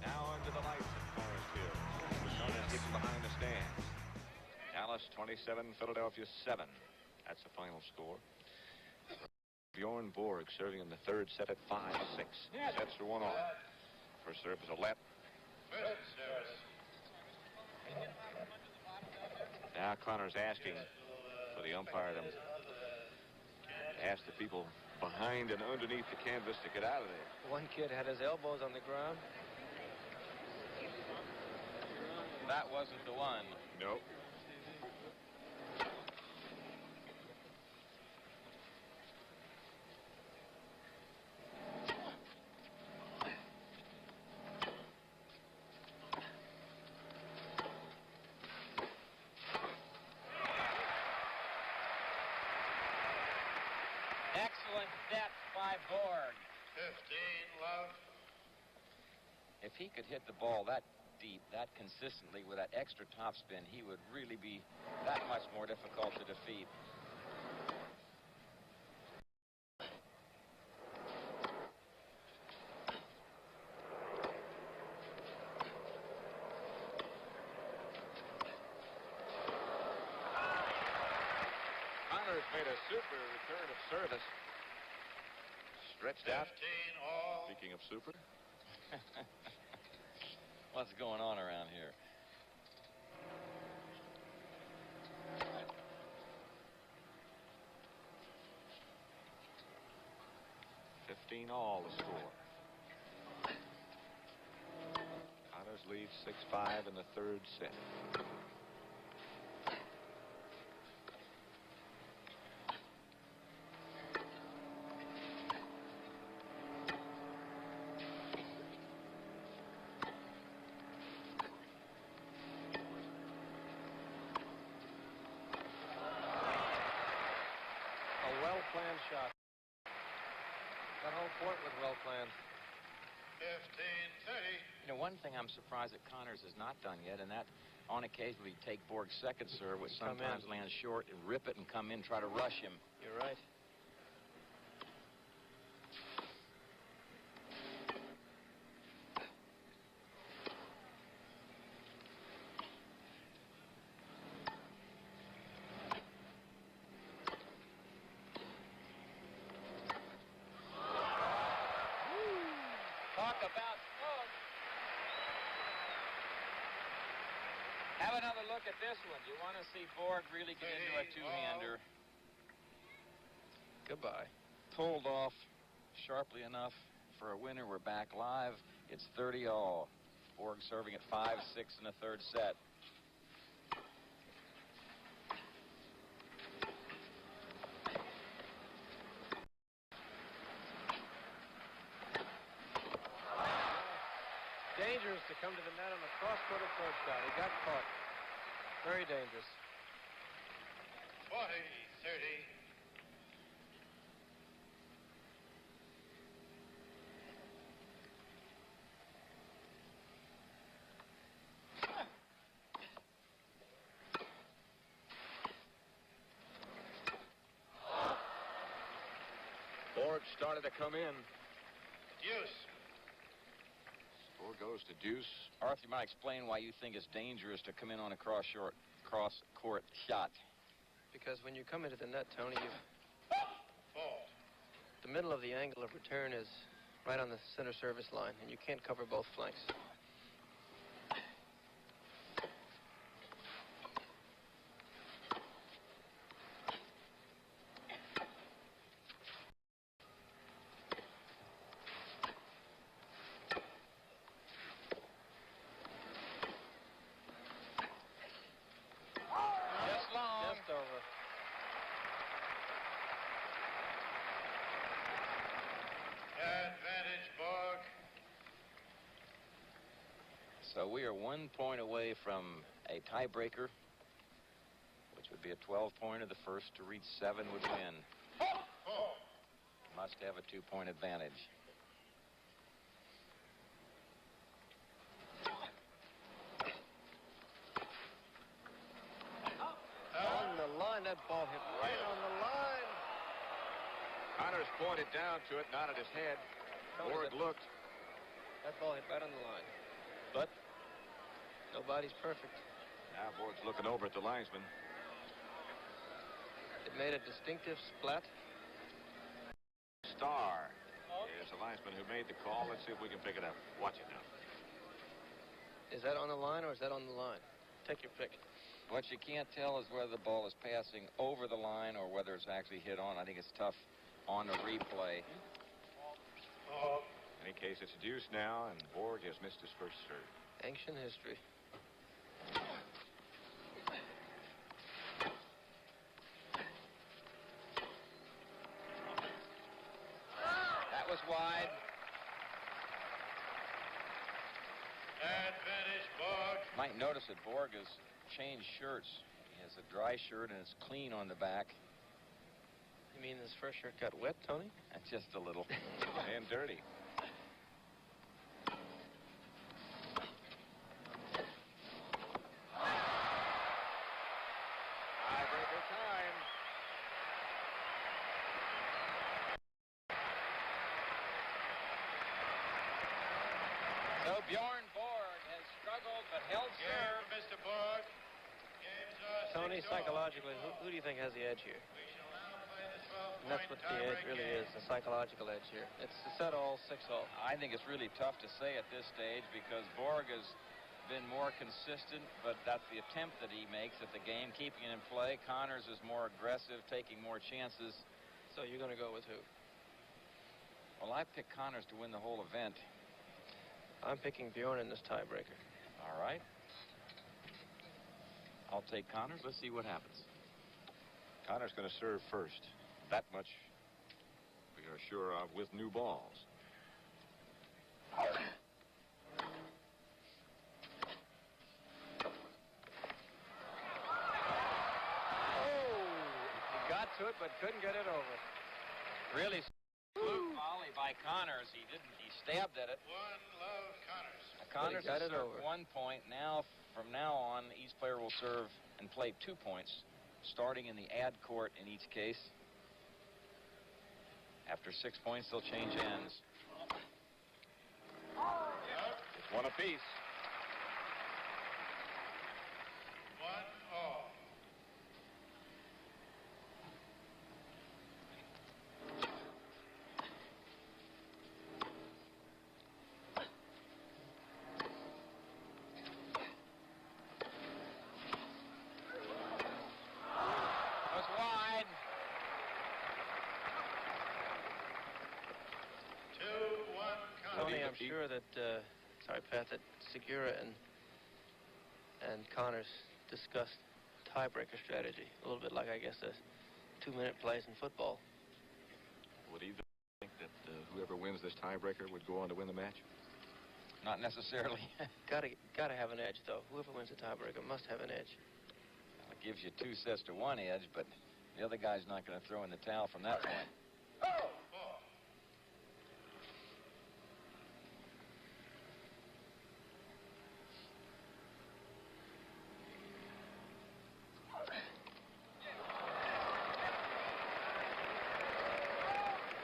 Now under the lights at Forest Hill. Connors getting behind the stands. Dallas 27, Philadelphia 7. That's the final score. Bjorn Borg serving in the third set at 5-6. Sets are 1-all. First serve is a let. Now Connors asking for the umpire to ask the people behind and underneath the canvas to get out of there. One kid had his elbows on the ground. That wasn't the one. Nope. Excellent depth by Borg. 15-love. If he could hit the ball that deep, that consistently, with that extra topspin, he would really be that much more difficult to defeat. Connors made a super return of service. Stretched out. 15 all. Speaking of super. What's going on around here? All the score. Connors leads 6-5 in the third set. A well-planned shot. That whole point was well planned. 15-30. You know, one thing I'm surprised that Connors has not done yet, and that on occasion we take Borg's second serve, which sometimes lands short, and rip it and come in, try to rush him. You're right. Talk about smoke. Have another look at this one. You want to see Borg really get into a two-hander. Goodbye. Pulled off sharply enough for a winner. We're back live. It's 30 all. Borg serving at 5-6 in the third set. Dangerous to come to the net on the cross-court approach shot. He got caught. Very dangerous. 40-30. Borg started to come in. Deuce. Score goes to deuce. Arthur, you might explain why you think it's dangerous to come in on a cross-court shot. Because when you come into the net, Tony, Fault. the middle of the angle of return is right on the center service line, and you can't cover both flanks. So we are 1 point away from a tiebreaker, which would be a 12-pointer. The first to reach 7 would win. Must have a 2-point advantage. On the line, that ball hit right on the line. Connors pointed down to it, nodded his head. Borg looked. That ball hit right on the line. But nobody's perfect. Now Borg's looking over at the linesman. It made a distinctive splat. Star is the linesman who made the call. Let's see if we can pick it up. Watch it now. Is that on the line or is that on the line? Take your pick. What you can't tell is whether the ball is passing over the line or whether it's actually hit on. I think it's tough on the replay. In any case, it's a deuce now, and Borg has missed his first serve. Ancient history. That was wide. Advantage, Borg. Might notice that Borg has changed shirts. He has a dry shirt and it's clean on the back. You mean his first shirt got wet, Tony? Just a little. And dirty. Bjorn Borg has struggled but held serve. Mr. Borg. Tony, psychologically, who do you think has the edge here? And that's what the edge really is, the psychological edge here. It's the set all, 6-all. I think it's really tough to say at this stage because Borg has been more consistent, but that's the attempt that he makes at the game, keeping it in play. Connors is more aggressive, taking more chances. So you're going to go with who? Well, I picked Connors to win the whole event. I'm picking Bjorn in this tiebreaker. All right. I'll take Connors. Let's see what happens. Connors going to serve first. That much we are sure of with new balls. Oh, he got to it, but couldn't get it over. Really fluke volley by Connors. He didn't. He stabbed at it. One love Connors. Connors got has it served over. 1 point. Now, from now on, each player will serve and play 2 points, starting in the ad court in each case. After 6 points, they'll change ends. It's one apiece. 1-all. Was wide. 2-1 Tony, I'm sure that, sorry, Pat, that Segura and Connors discussed tiebreaker strategy. A little bit like, I guess, the 2-minute plays in football. Would either think that whoever wins this tiebreaker would go on to win the match? Not necessarily. Gotta have an edge, though. Whoever wins the tiebreaker must have an edge. It gives you 2 sets to 1 edge, but the other guy's not going to throw in the towel from that point.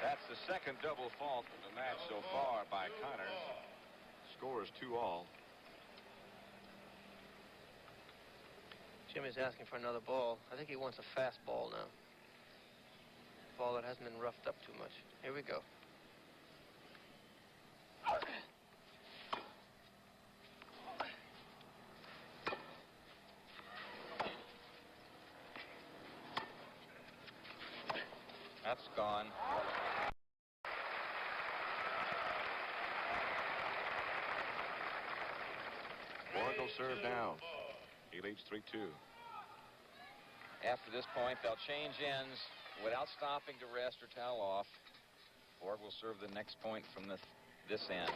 That's the second double fault of the match so far by Connors. Score is 2-all. Jimmy's asking for another ball. I think he wants a fast ball now. Ball that hasn't been roughed up too much. Here we go. That's gone. Borg will serve now. He leads 3-2. After this point, they'll change ends without stopping to rest or towel off. Borg will serve the next point from this end.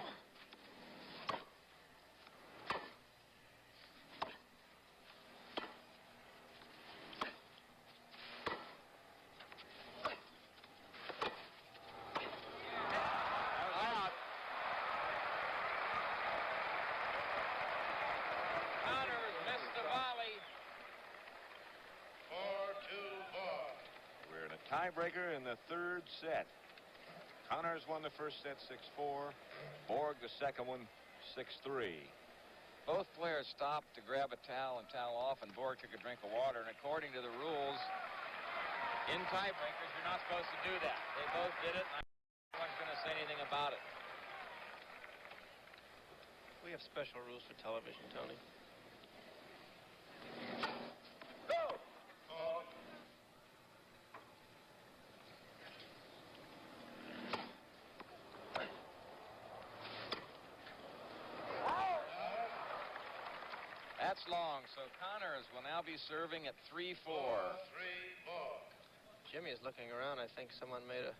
Tiebreaker in the third set. Connors won the first set 6-4. Borg the second one 6-3. Both players stopped to grab a towel and towel off, and Borg took a drink of water. And according to the rules, in tiebreakers, you're not supposed to do that. They both did it, and no one's going to say anything about it. We have special rules for television, Tony. That's long, so Connors will now be serving at 3-4. 4-3 Jimmy is looking around. I think someone made a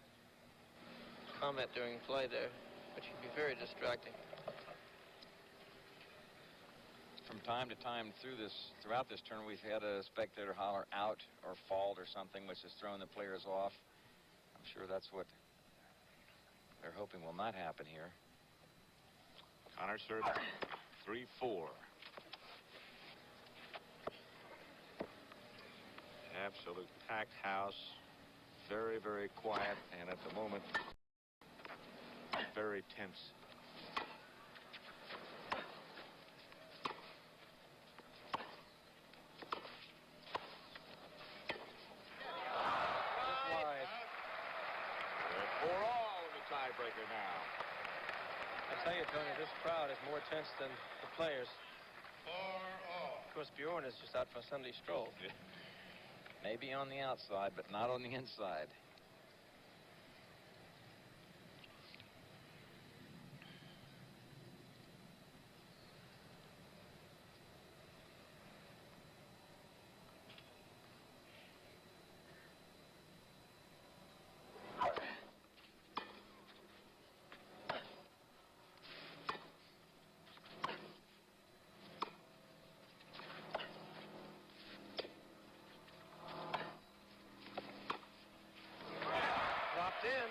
comment during play there, which can be very distracting. From time to time throughout this tournament, we've had a spectator holler out or fault or something, which has thrown the players off. I'm sure that's what they're hoping will not happen here. Connors serves 3-4. Absolute packed house, very, very quiet, and at the moment, very tense. tell you, Tony, this crowd is more tense than the players. 4-all. Of course, Bjorn is just out for a Sunday stroll. Maybe on the outside, but not on the inside. In.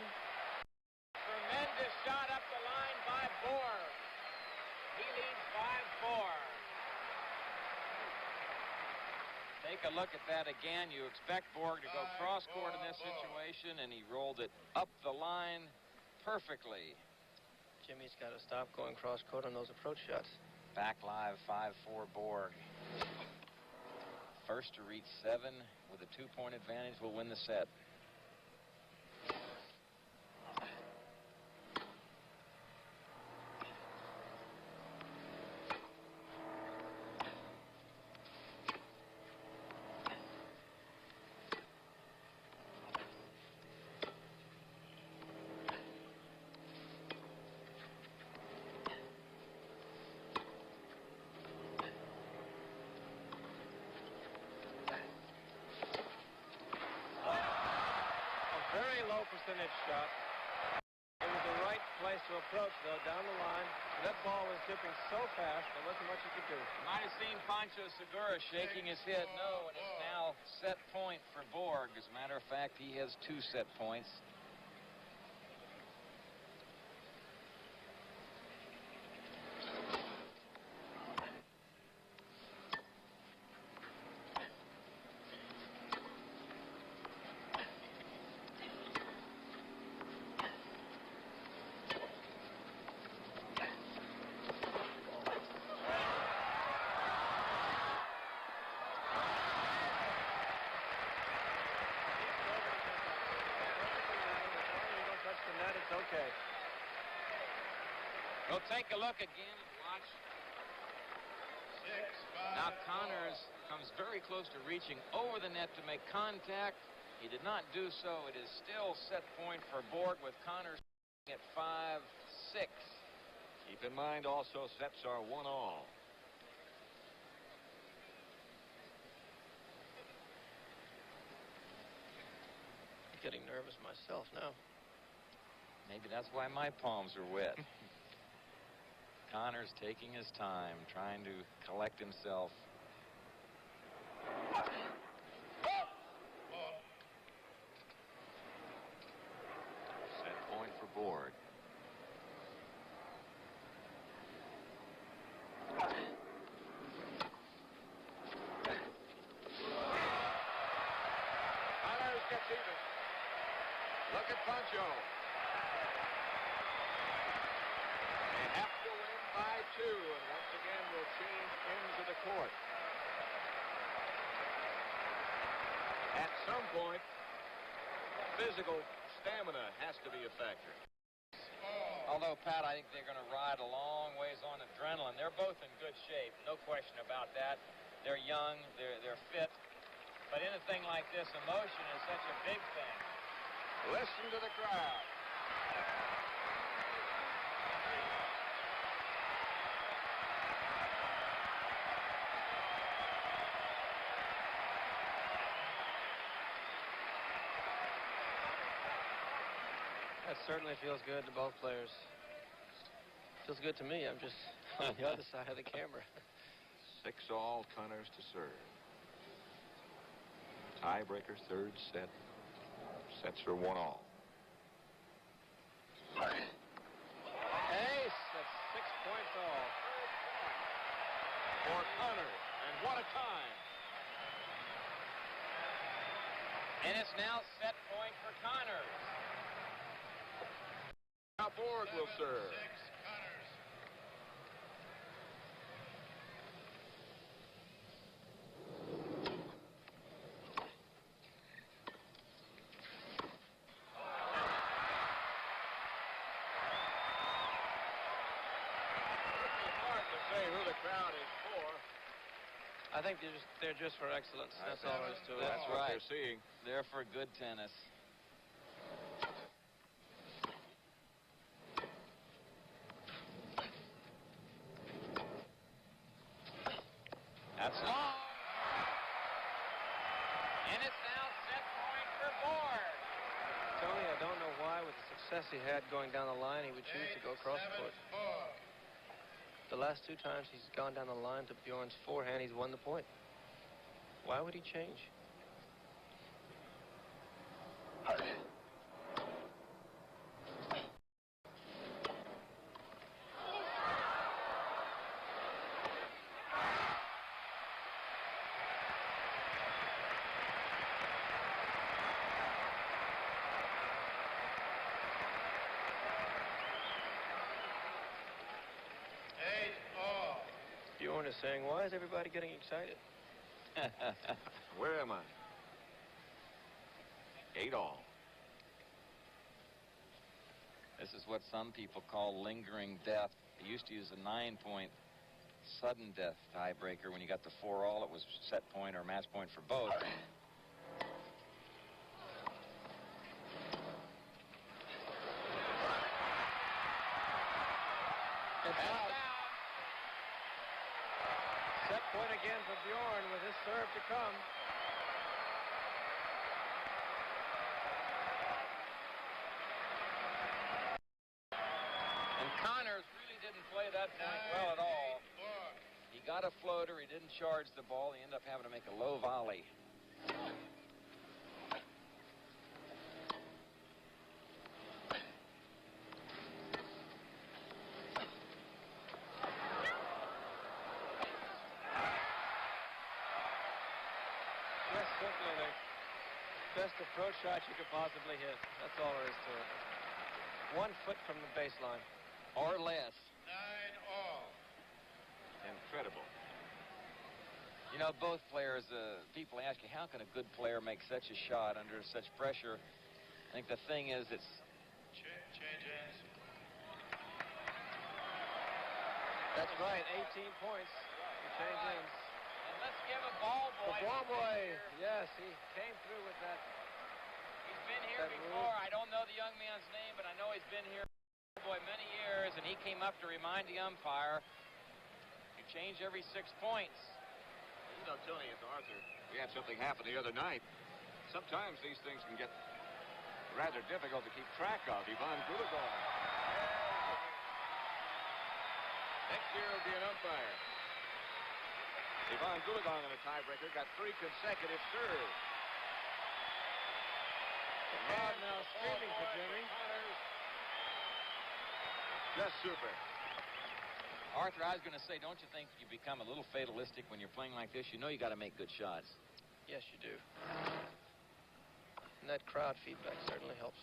Tremendous shot up the line by Borg. He leads 5-4. Take a look at that again. You expect Borg to go cross-court in this situation, and he rolled it up the line perfectly. Jimmy's got to stop going cross-court on those approach shots. Back live, 5-4 Borg. First to reach 7 with a 2-point advantage will win the set. Percentage shot. It was the right place to approach, though, down the line. That ball was zipping so fast, there wasn't much you could do. You might have seen Pancho Segura shaking his head no, and it's now set point for Borg. As a matter of fact, he has 2 set points. Okay. We'll take a look again and watch. Now Connors comes very close to reaching over the net to make contact. He did not do so. It is still set point for Borg with Connors at 5-6. Keep in mind also sets are 1-all. I'm getting nervous myself now. Maybe that's why my palms are wet. Connors taking his time, trying to collect himself. Set point for Borg. Connors gets even. Look at Pancho. Have to win by 2, and once again will change ends of the court. At some point, physical stamina has to be a factor. Although, Pat, I think they're going to ride a long ways on adrenaline. They're both in good shape, no question about that. They're young, they're fit. But in a thing like this, emotion is such a big thing. Listen to the crowd. That certainly feels good to both players. Feels good to me. I'm just on the other side of the camera. 6-all, Connors to serve. Tiebreaker, third set. Sets are 1-all. Ace. That's 6 points all. For Connors, and what a time. And it's now set point for Connors. Now Borg will serve. I think they're just for excellence. That's all there is to it. That's right. They're seeing. They're for good tennis. That's long. And it's now set point for Borg. Tony, I don't know why, with the success he had going down the line, he would choose to go across the court. The last 2 times he's gone down the line to Bjorn's forehand, he's won the point. Why would he change? Bjorn is saying, why is everybody getting excited? Where am I? 8-all. This is what some people call lingering death. They used to use a 9-point sudden death tiebreaker. When you got to 4-all, it was set point or match point for both. It's out. Set point again for Bjorn with his serve to come. And Connors really didn't play that point well at all. He got a floater. He didn't charge the ball. He ended up having to make a low volley. Just simply the best approach shot you could possibly hit. That's all there is to it. 1 foot from the baseline. Or less. 9-all. Incredible. You know, both players, people ask you, how can a good player make such a shot under such pressure? I think the thing is, it's... Change hands. That's right, 18 points. Change ends. And let's give a ball boy. The ball boy, yes, he came through with that. He's been here before. I don't know the young man's name, but I know he's been here boy many years, and he came up to remind the umpire, you change every 6 points. You know, Tony and Arthur, we had something happen the other night. Sometimes these things can get rather difficult to keep track of. Ivan Gulagov. Next year will be an umpire. Ivan Gulagov in a tiebreaker got 3 consecutive serves. The crowd now screaming for Jimmy. Just super. Arthur, I was going to say, don't you think you become a little fatalistic when you're playing like this? You know you got to make good shots. Yes, you do. And that crowd feedback certainly helps.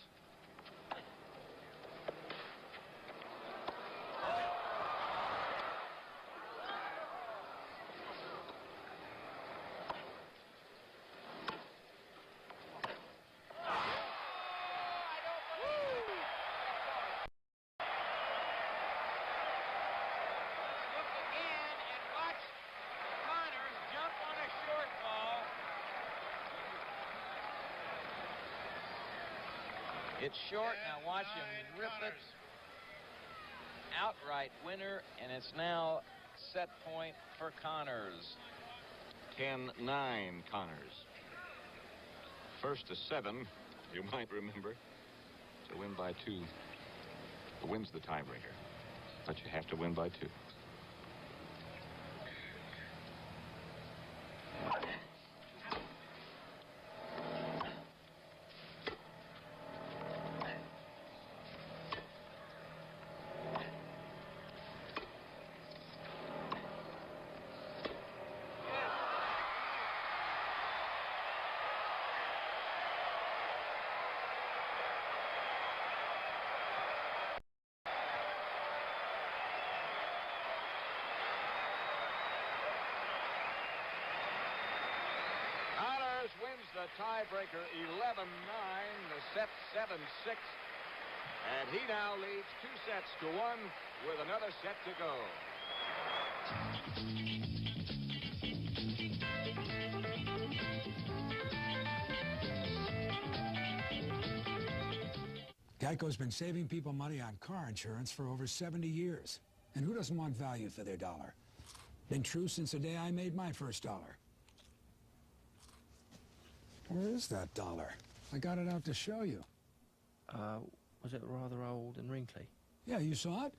It's short. Now watch him rip it. Outright winner, and it's now set point for Connors. 10-9 Connors. First to 7, you might remember, to win by 2. The win's the tiebreaker, but you have to win by 2. Wins the tiebreaker 11-9, the set 7-6, and he now leads 2 sets to 1 with another set to go. Geico's been saving people money on car insurance for over 70 years. And who doesn't want value for their dollar? Been true since the day I made my first dollar. Where is that dollar? I got it out to show you. Was it rather old and wrinkly? Yeah, you saw it?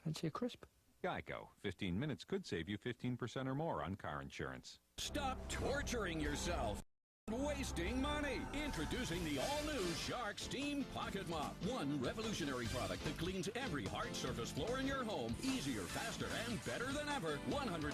Fancy a crisp? Geico. 15 minutes could save you 15% or more on car insurance. Stop torturing yourself. Wasting money. Introducing the all-new Shark Steam Pocket Mop. One revolutionary product that cleans every hard surface floor in your home easier, faster, and better than ever. 100%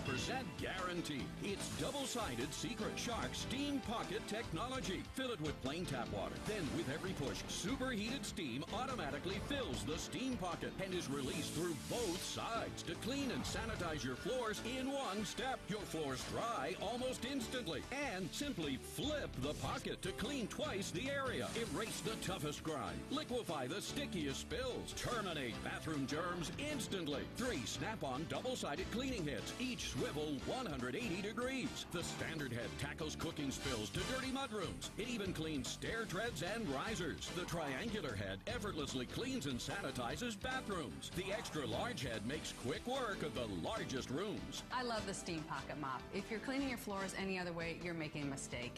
guaranteed. It's double-sided secret Shark Steam Pocket technology. Fill it with plain tap water. Then, with every push, superheated steam automatically fills the steam pocket and is released through both sides to clean and sanitize your floors in one step. Your floors dry almost instantly. And simply flip the pocket to clean twice the area. Erase the toughest grime. Liquefy the stickiest spills. Terminate bathroom germs instantly. 3 snap-on double-sided cleaning heads. Each swivel 180 degrees. The standard head tackles cooking spills to dirty mudrooms. It even cleans stair treads and risers. The triangular head effortlessly cleans and sanitizes bathrooms. The extra large head makes quick work of the largest rooms. I love the Steam Pocket Mop. If you're cleaning your floors any other way, you're making a mistake.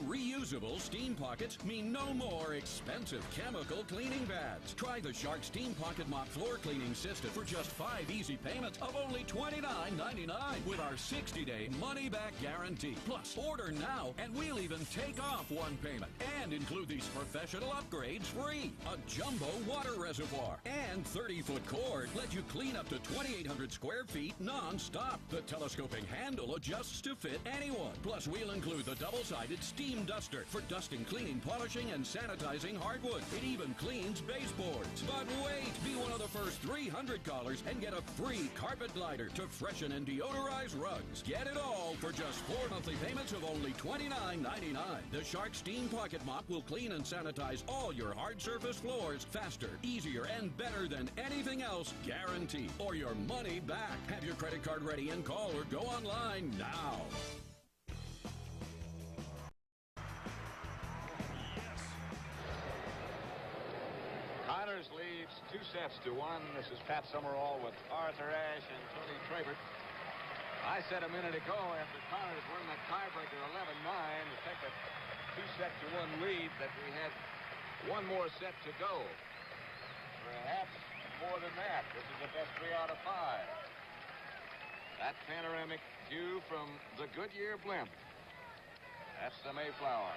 Reusable steam pockets mean no more expensive chemical cleaning baths. Try the Shark Steam Pocket Mop floor cleaning system for just 5 easy payments of only $29.99 with our 60-day money-back guarantee. Plus, order now and we'll even take off one payment and include these professional upgrades free. A jumbo water reservoir and 30-foot cord let you clean up to 2,800 square feet non-stop. The telescoping handle adjusts to fit anyone. Plus, we'll include the double-sided steam duster for dusting, cleaning, polishing, and sanitizing hardwood. It even cleans baseboards. But wait, be one of the first 300 callers and get a free carpet glider to freshen and deodorize rugs. Get it all for just 4 monthly payments of only $29.99. The Shark Steam Pocket Mop will clean and sanitize all your hard surface floors faster, easier, and better than anything else, guaranteed. Or your money back. Have your credit card ready and call or go online now. Connors leads 2 sets to 1. This is Pat Summerall with Arthur Ashe and Tony Trabert. I said a minute ago, after Connors won that tiebreaker 11-9 to take a 2-set to 1 lead, that we had 1 more set to go. Perhaps more than that. This is the best 3 out of 5. That panoramic view from the Goodyear blimp. That's the Mayflower.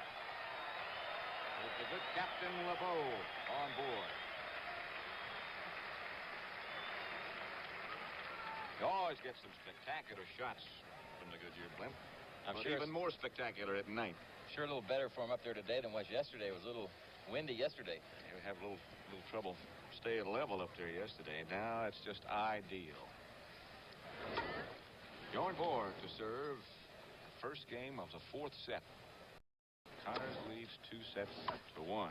With the good Captain LeBeau on board. You always get some spectacular shots from the Goodyear blimp. I'm but sure even more spectacular at night. Sure a little better for him up there today than was yesterday. It was a little windy yesterday. You have a little trouble staying level up there yesterday. Now it's just ideal. Bjorn Borg to serve the first game of the 4th set. Connors leads 2 sets to 1.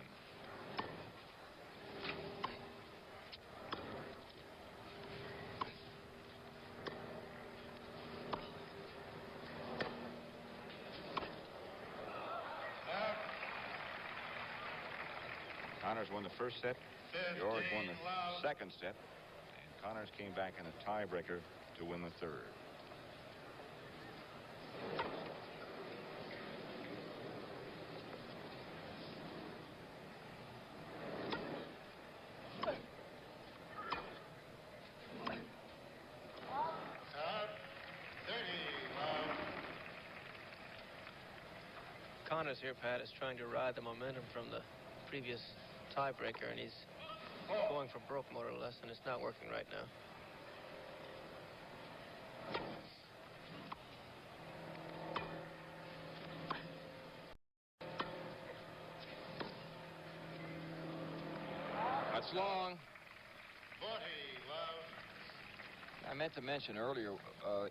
Connors won the first set. George won the second set. And Connors came back in a tiebreaker to win the third. Connors here, Pat, is trying to ride the momentum from the previous tiebreaker, and he's going for broke more or less, and it's not working right now. That's long. I meant to mention earlier,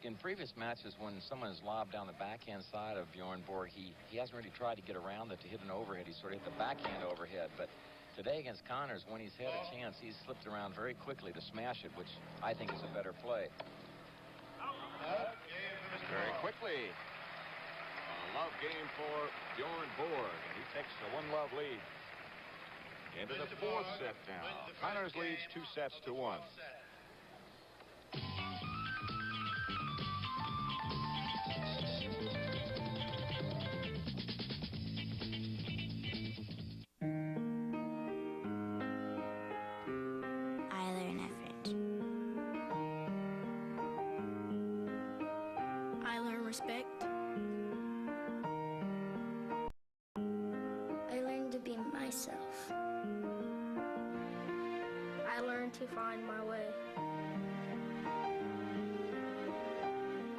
in previous matches, when someone has lobbed down the backhand side of Bjorn Borg, he hasn't really tried to get around it to hit an overhead. He sort of hit the backhand overhead. But today against Connors, when he's had a chance, he's slipped around very quickly to smash it, which I think is a better play. Very quickly. game for Bjorn Borg. He takes a 1-love lead. Into the fourth set now. Connors leads 2-1. I learn French. I learn respect. I learn to be myself. I learn to find my way.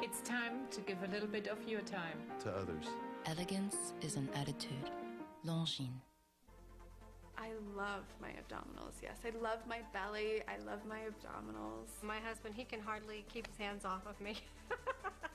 It's time to give a little bit of your time to others. Elegance is an attitude. Longines. I love my abdominals, yes. I love my belly. I love my abdominals. My husband, he can hardly keep his hands off of me.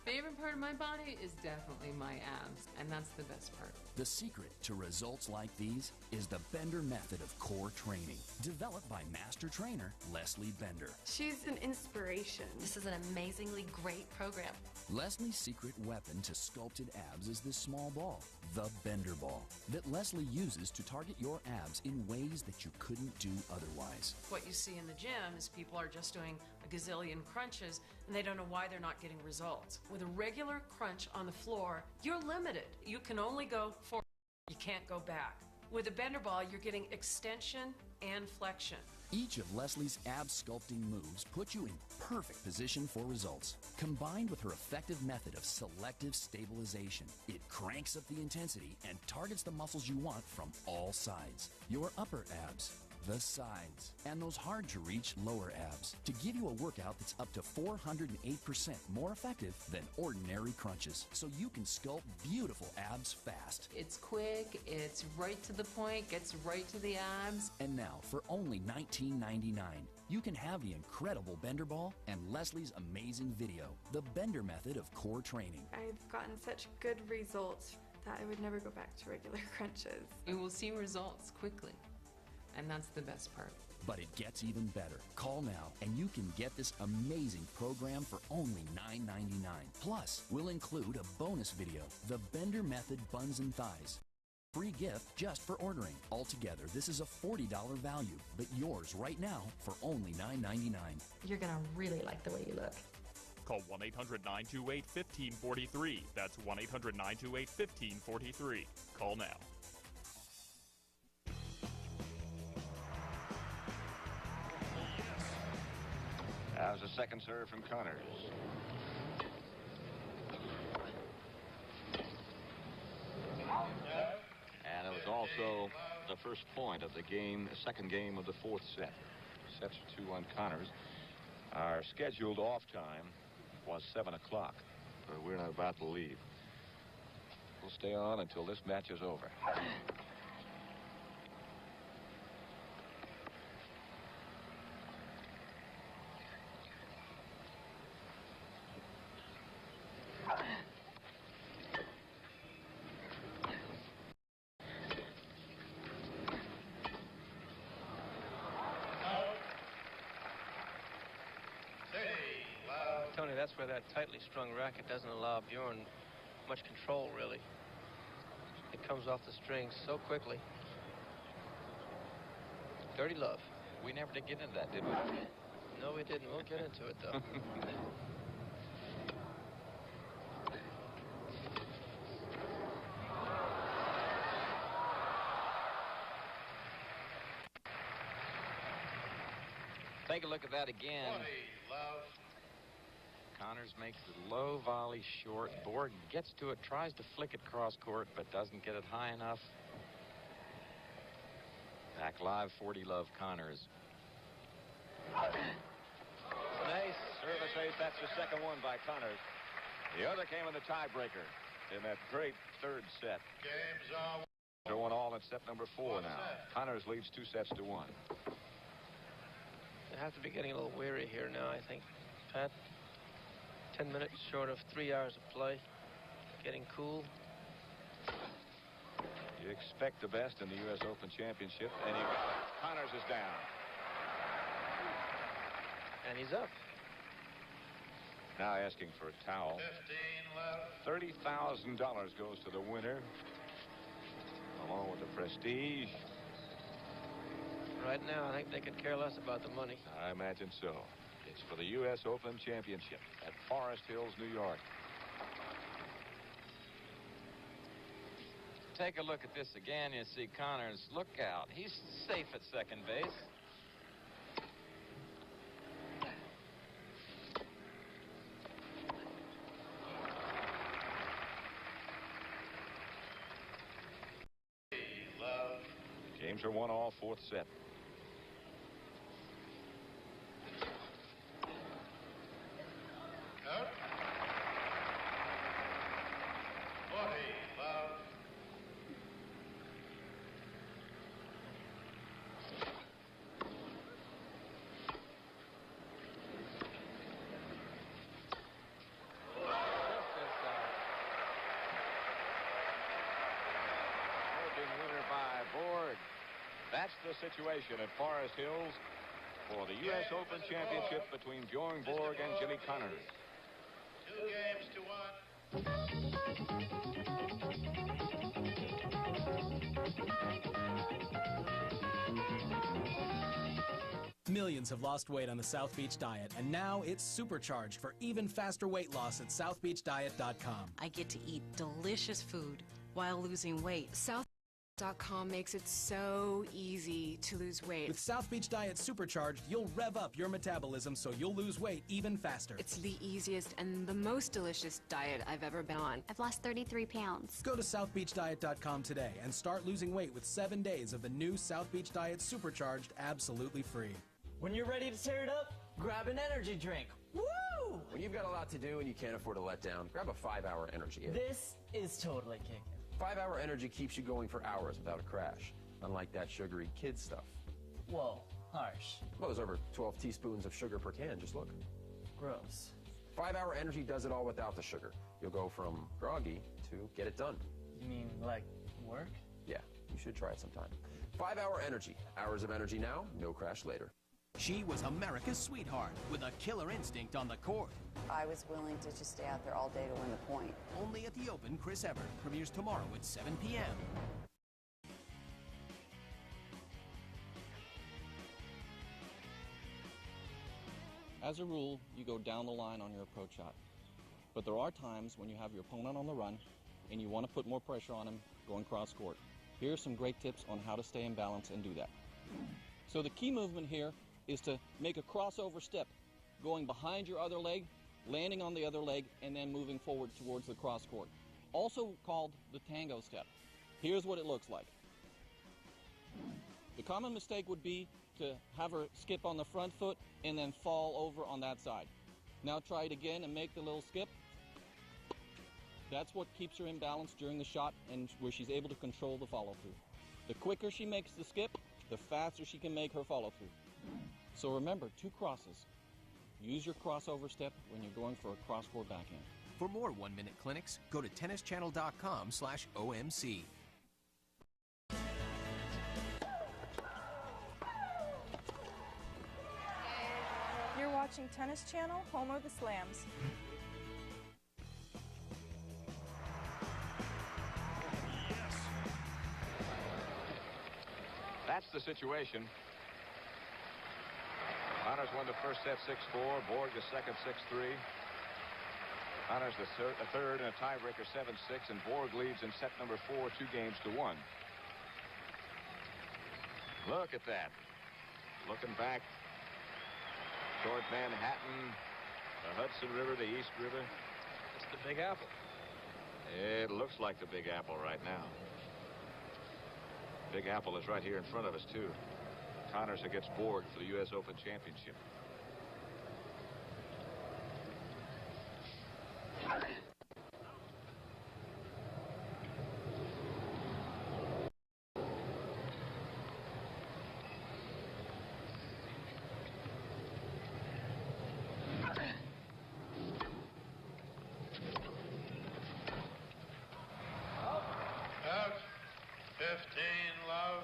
Favorite part of my body is definitely my abs, and that's the best part. The secret to results like these is the Bender method of core training, developed by master trainer Leslie Bender. She's an inspiration. This is an amazingly great program. Leslie's secret weapon to sculpted abs is this small ball, the Bender ball, that Leslie uses to target your abs in ways that you couldn't do otherwise. What you see in the gym is people are just doing a gazillion crunches, and they don't know why they're not getting results. With a regular crunch on the floor, you're limited. You can only go forward. You can't go back. With a Bender ball, you're getting extension and flexion. Each of Leslie's ab sculpting moves put you in perfect position for results. Combined with her effective method of selective stabilization, it cranks up the intensity and targets the muscles you want from all sides. Your upper abs, the sides, and those hard-to-reach lower abs to give you a workout that's up to 408% more effective than ordinary crunches, so you can sculpt beautiful abs fast. It's quick, it's right to the point, gets right to the abs. And now, for only $19.99, you can have the incredible Bender ball and Leslie's amazing video, the Bender method of core training. I've gotten such good results that I would never go back to regular crunches. You will see results quickly. And that's the best part. But it gets even better. Call now and you can get this amazing program for only $9.99. Plus, we'll include a bonus video, the Bender Method Buns and Thighs. Free gift just for ordering. Altogether, this is a $40 value, but yours right now for only $9.99. You're going to really like the way you look. Call 1-800-928-1543. That's 1-800-928-1543. Call now. How's the second serve from Connors? And it was also the first point of the game, the second game of the fourth set. Sets are 2 on Connors. Our scheduled off time was 7 o'clock, but we're not about to leave. We'll stay on until this match is over. Tony, that's where that tightly strung racket doesn't allow Bjorn much control, really. It comes off the strings so quickly. Dirty love. We never did get into that, did we? No, we didn't. We'll get into it, though. Take a look at that again. 20, love. Connors makes the low volley short. Borg gets to it, tries to flick it cross court, but doesn't get it high enough. Back live, 40 love Connors. Nice service ace. That's the second one by Connors. The other came in the tiebreaker in that great third set. Games are... They're 1 all in set number 4 now. Connors leads 2-1. They have to be getting a little weary here now, I think, Pat. 10 minutes short of 3 hours of play. Getting cool. You expect the best in the U.S. Open Championship, and Connors is down. And he's up. Now asking for a towel. 15 left. $30,000 goes to the winner, along with the prestige. Right now, I think they could care less about the money. I imagine so. It's for the U.S. Open Championship at Forest Hills, New York. Take a look at this again. You see Connors. Look out. He's safe at second base. Games are 1-all, fourth set. Out. 40 love. Winner by Borg. That's the situation at Forest Hills for the U.S. Open Championship between Bjorn Borg and Jimmy Connors. 2 games to 1. Millions have lost weight on the South Beach Diet, and now it's supercharged for even faster weight loss at southbeachdiet.com. I get to eat delicious food while losing weight. Southbeach.com makes it so easy to lose weight. With South Beach Diet Supercharged, you'll rev up your metabolism so you'll lose weight even faster. It's the easiest and the most delicious diet I've ever been on. I've lost 33 pounds. Go to southbeachdiet.com today and start losing weight with 7 days of the new South Beach Diet Supercharged absolutely free. When you're ready to tear it up, grab an energy drink. Woo! When you've got a lot to do and you can't afford to let down, grab a 5-hour energy. This is totally kicking. 5-hour energy keeps you going for hours without a crash, unlike that sugary kid stuff. Whoa, harsh. Well, there's over 12 teaspoons of sugar per can, just look. Gross. 5-hour energy does it all without the sugar. You'll go from groggy to get it done. You mean like work? Yeah, you should try it sometime. 5-hour energy. Hours of energy now, no crash later. She was America's sweetheart with a killer instinct on the court. I was willing to just stay out there all day to win the point. Only at the Open, Chris Evert premieres tomorrow at 7 p.m. As a rule, you go down the line on your approach shot. But there are times when you have your opponent on the run and you want to put more pressure on him going cross court. Here are some great tips on how to stay in balance and do that. So the key movement here is to make a crossover step, going behind your other leg, landing on the other leg, and then moving forward towards the cross court. Also called the tango step. Here's what it looks like. The common mistake would be to have her skip on the front foot and then fall over on that side. Now try it again and make the little skip. That's what keeps her in balance during the shot and where she's able to control the follow-through. The quicker she makes the skip, the faster she can make her follow-through. So remember, 2 crosses. Use your crossover step when you're going for a cross-court backhand. For more 1-minute clinics, go to tennischannel.com/OMC. You're watching Tennis Channel, home of the Slams. That's the situation. Connors won the first set 6-4. Borg the second 6-3. Connors the third and a tiebreaker 7-6. And Borg leads in set number 4, 2 games to 1. Look at that. Looking back toward Manhattan, the Hudson River, the East River. It's the Big Apple. It looks like the Big Apple right now. Big Apple is right here in front of us, too. Connors against Borg for the U.S. Open Championship. Out. 15 love.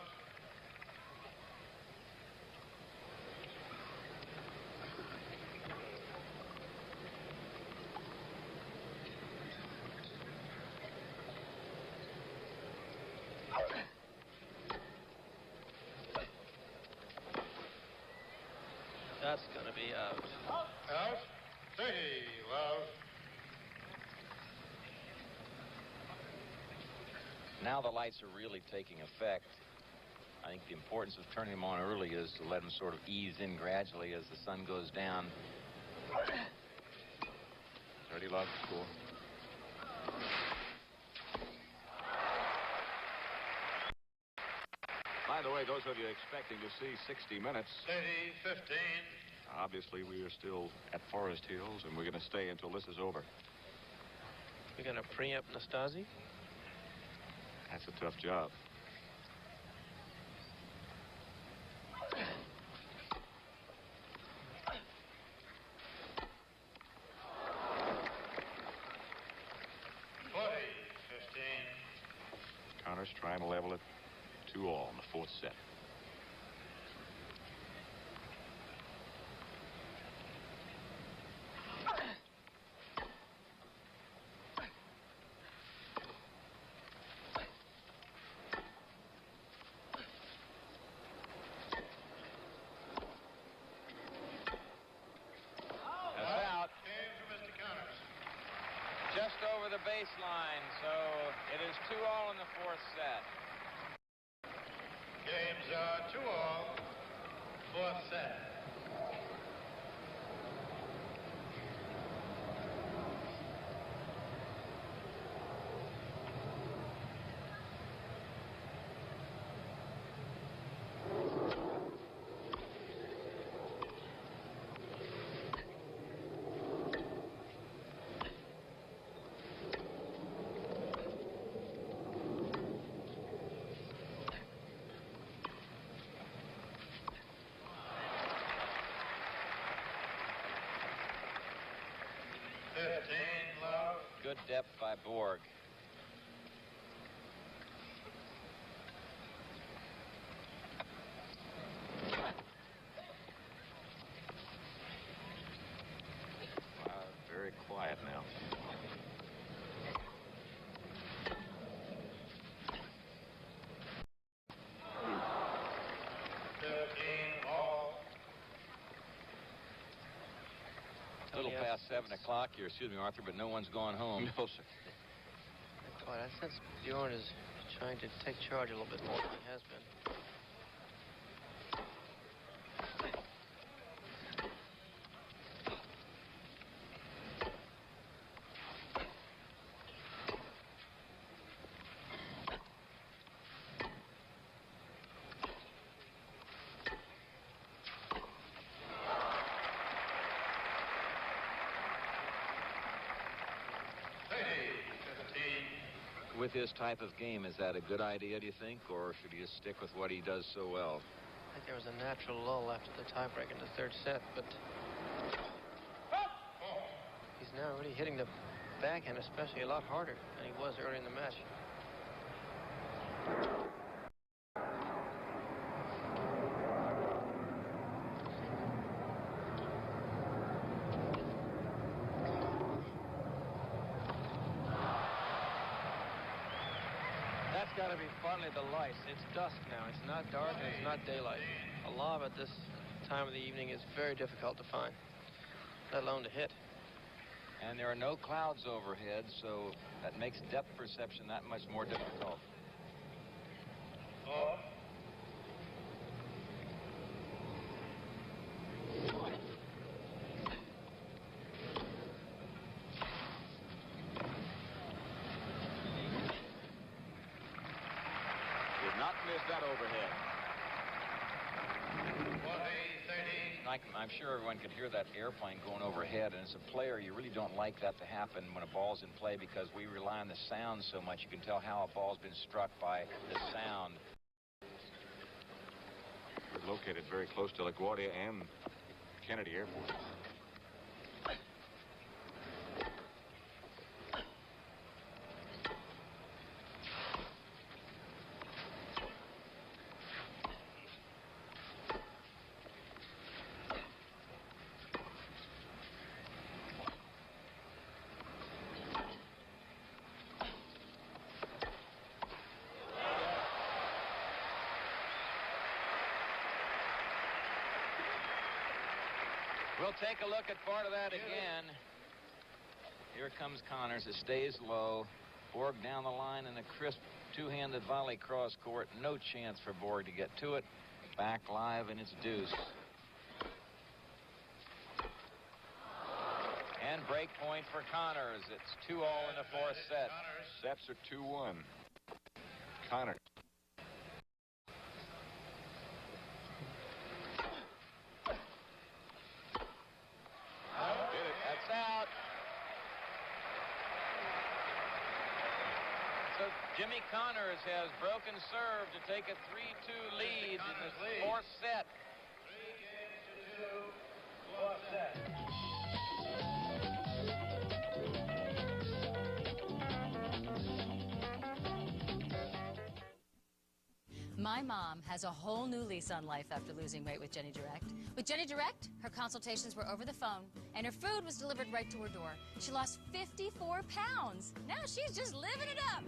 That's going to be out. Out. 30, love. Now the lights are really taking effect. I think the importance of turning them on early is to let them sort of ease in gradually as the sun goes down. 30 love to score. By the way, those of you expecting to see 60 minutes, 30, 15. obviously we are still at Forest Hills, and we're going to stay until this is over. We're going to preempt Nastasi? That's a tough job. Connors trying to level it 2-all in the fourth set. Just over the baseline, so it is 2-all in the fourth set. Games are 2-all, fourth set. Good depth by Borg. Very quiet now. A little past 7 o'clock here, excuse me, Arthur, but no one's gone home. No, sir. Quiet. I sense Bjorn is trying to take charge a little bit more than he has been. With his type of game, is that a good idea, do you think, or should he just stick with what he does so well? I think there was a natural lull after the tiebreak in the third set, but he's now really hitting the backhand especially a lot harder than he was early in the match. That's got to be partly the lights. It's dusk now. It's not dark and it's not daylight. A lob at this time of the evening is very difficult to find, let alone to hit. And there are no clouds overhead, so that makes depth perception that much more difficult. Not miss that overhead. 20, 30. I'm sure everyone could hear that airplane going overhead, and as a player, you really don't like that to happen when a ball's in play because we rely on the sound so much. You can tell how a ball's been struck by the sound. We're located very close to LaGuardia and Kennedy Airport. We'll take a look at part of that again. Here comes Connors. It stays low. Borg down the line in a crisp two-handed volley cross court. No chance for Borg to get to it. Back live, and it's deuce. And break point for Connors. It's 2-all in the fourth set. Sets are 2-1. Connors. That's out. So Jimmy Connors has broken serve to take a 3-2 lead in the fourth set. 3 games to 2, fourth set. My mom has a whole new lease on life after losing weight with Jenny Direct. With Jenny Direct, her consultations were over the phone, and her food was delivered right to her door. She lost 54 pounds. Now she's just living it up.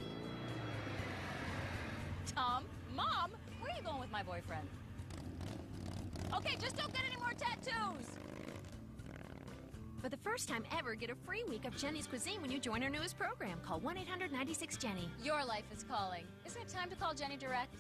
Tom, Mom, where are you going with my boyfriend? Okay, just don't get any more tattoos. For the first time ever, get a free week of Jenny's Cuisine when you join our newest program. Call 1-800-96-JENNY. Your life is calling. Isn't it time to call Jenny Direct?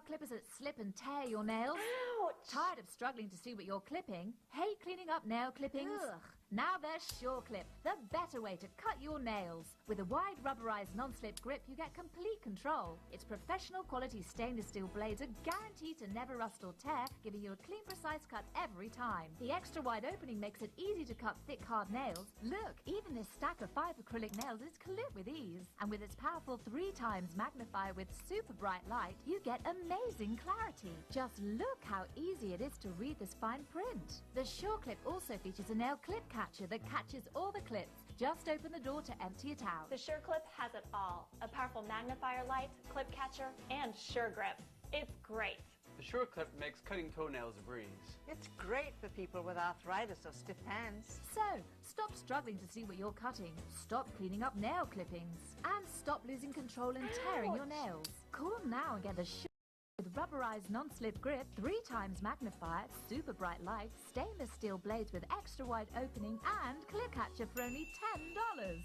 Clippers that slip and tear your nails? Ouch! Tired of struggling to see what you're clipping? Hate cleaning up nail clippings? Ugh. Now there's Sure Clip, the better way to cut your nails. With a wide rubberized non-slip grip, you get complete control. Its professional quality stainless steel blades are guaranteed to never rust or tear, giving you a clean, precise cut every time. The extra wide opening makes it easy to cut thick, hard nails. Look, even this stack of 5 acrylic nails is clipped with ease. And with its powerful 3 times magnifier with super bright light, you get amazing clarity. Just look how easy it is to read this fine print. The Sure Clip also features a nail clip catcher that catches all the clips. Just open the door to empty it out. The Sure Clip has it all. A powerful magnifier light, clip catcher, and Sure Grip. It's great. The Sure Clip makes cutting toenails a breeze. It's great for people with arthritis or stiff hands. So, stop struggling to see what you're cutting. Stop cleaning up nail clippings. And stop losing control and tearing your nails. Call now and get the Sure with rubberized non-slip grip, 3 times magnifier, super bright light, stainless steel blades with extra wide opening, and clear catcher for only $10.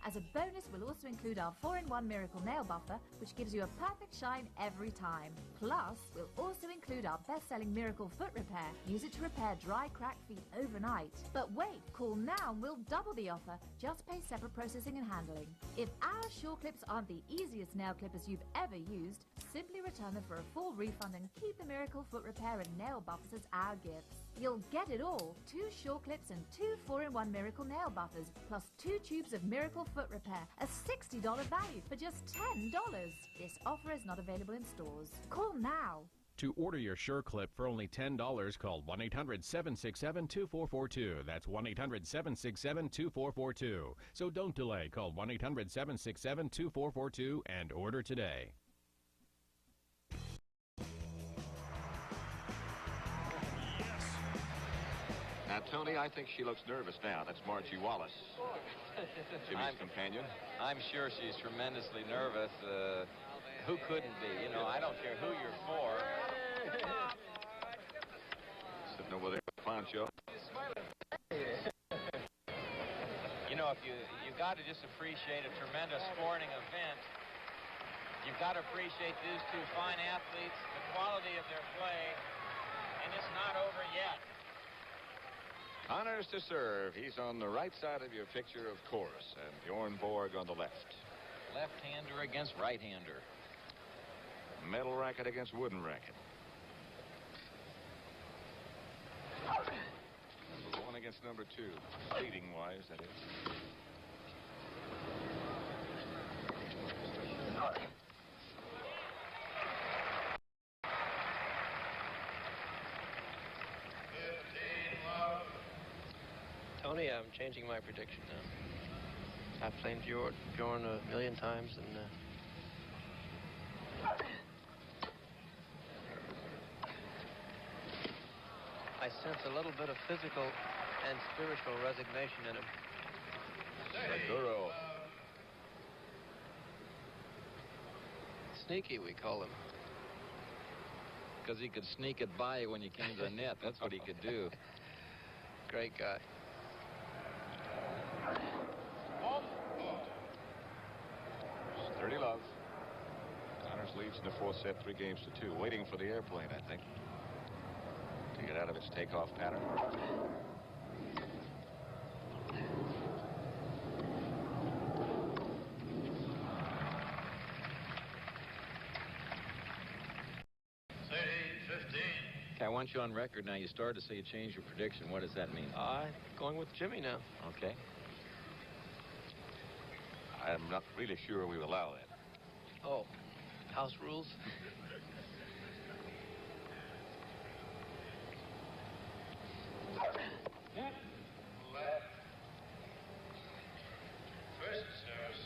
As a bonus, we'll also include our 4-in-1 Miracle Nail Buffer, which gives you a perfect shine every time. Plus, we'll also include our best-selling Miracle Foot Repair. Use it to repair dry, cracked feet overnight. But wait, call now and we'll double the offer. Just pay separate processing and handling. If our Sure Clips aren't the easiest nail clippers you've ever used, simply return them for a full refund and keep the Miracle Foot Repair and Nail Buffers as our gifts. You'll get it all. 2 Sure Clips and 2 4-in-1 Miracle Nail Buffers, plus 2 tubes of Miracle Foot Repair, a $60 value for just $10. This offer is not available in stores. Call now. To order your Sure Clip for only $10, call 1-800-767-2442. That's 1-800-767-2442. So don't delay. Call 1-800-767-2442 and order today. Now, Tony, I think she looks nervous now. That's Margie Wallace, Jimmy's companion. I'm sure she's tremendously nervous. Who couldn't be? You know, I don't care who you're for. Sitting over there with Pancho. You know, if you got to just appreciate a tremendous sporting event. You've got to appreciate these 2 fine athletes, the quality of their play, and it's not over yet. Connors to serve. He's on the right side of your picture, of course, and Bjorn Borg on the left. Left-hander against right-hander. Metal racket against wooden racket. Number 1 against number 2. Speeding-wise, that is. Tony, I'm changing my prediction now. I've played Bjorn a million times, and I sense a little bit of physical and spiritual resignation in him. Seguro. Sneaky, we call him. Because he could sneak it by you when you came to the net. That's what he could do. Great guy. Sturdy love. Connors leads in the fourth set, 3-2, waiting for the airplane, I think, to get out of its takeoff pattern. Okay, I want you on record now. You started to say you changed your prediction. What does that mean? Going with Jimmy now. Okay. I'm not really sure we will allow that. Oh, house rules? First service.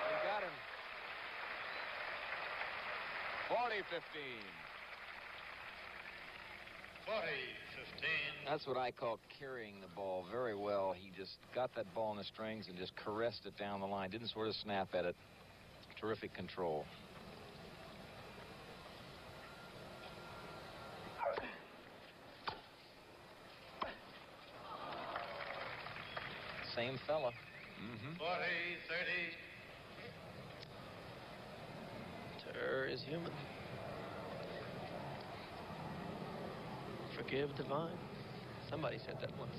We got him. 40-15. 40-15. That's what I call carrying the ball very well. He just got that ball in the strings and just caressed it down the line. Didn't sort of snap at it. Terrific control. Same fella. 40-30. Terror is human. Forgive divine. Somebody said that once.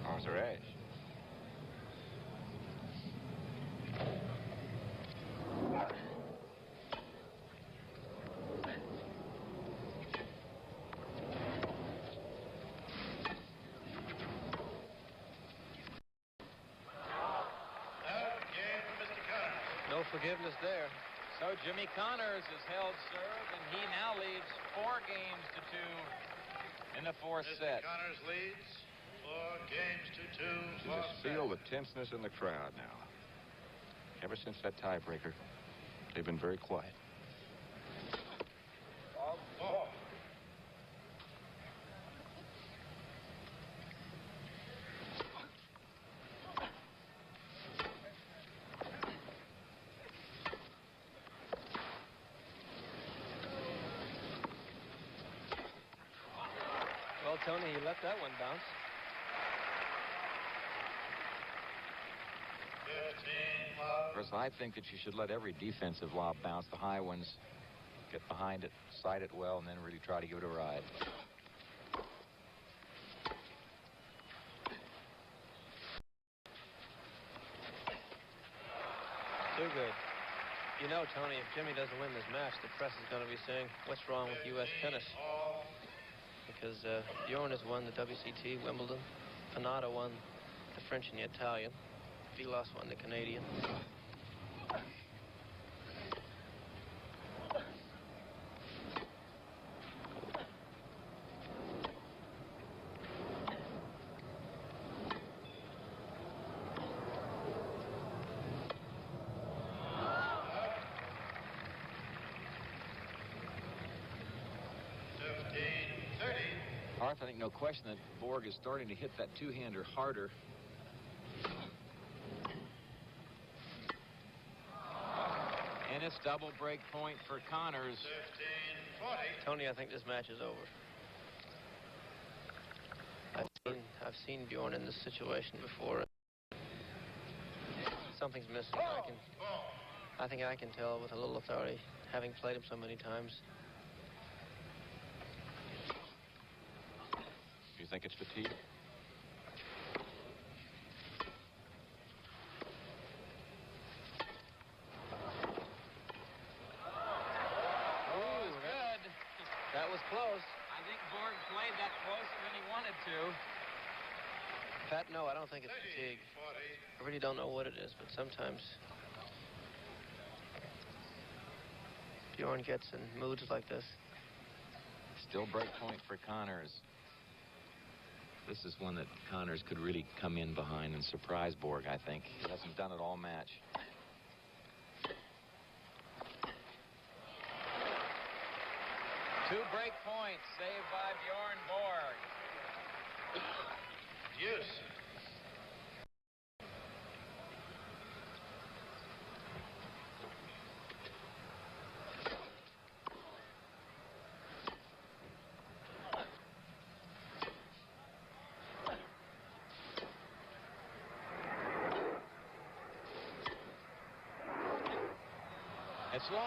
Arthur Ashe. No forgiveness there. So Jimmy Connors has held serve, and he now leads 4-2 in the fourth set. Connors leads 4-2. You just feel the tenseness in the crowd now. Ever since that tiebreaker, they've been very quiet. Well, Tony, you let that one bounce. 15 love. Chris, I think that you should let every defensive lob bounce. The high ones, get behind it, sight it well, and then really try to give it a ride. Too good. You know, Tony, if Jimmy doesn't win this match, the press is going to be saying, what's wrong with U.S. tennis? Because Bjorn has won the WCT, Wimbledon. Panatta won the French and the Italian. Vilas won the Canadian. Arthur, I think no question that Borg is starting to hit that two-hander harder. And it's double break point for Connors. 15-40. Tony, I think this match is over. I've seen Bjorn in this situation before. Something's missing. I think I can tell with a little authority, having played him so many times. You think it's fatigue? That was close. I think Borg played that closer than he wanted to. Pat, no, I don't think it's fatigue. I really don't know what it is, but sometimes Bjorn gets in moods like this. Still break point for Connors. This is one that Connors could really come in behind and surprise Borg, I think. He hasn't done it all match. Two break points saved by Bjorn Borg. Deuce. It's long.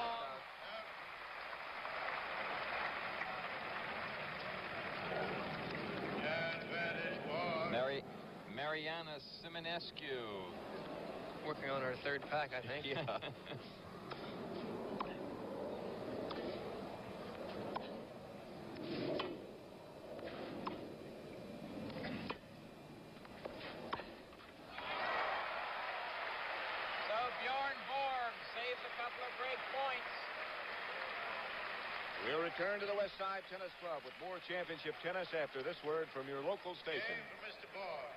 Mariana Simonescu. Working on her third pack, I think. Yeah. We'll return to the West Side Tennis Club with more championship tennis after this word from your local station. Game for Mr. Borg.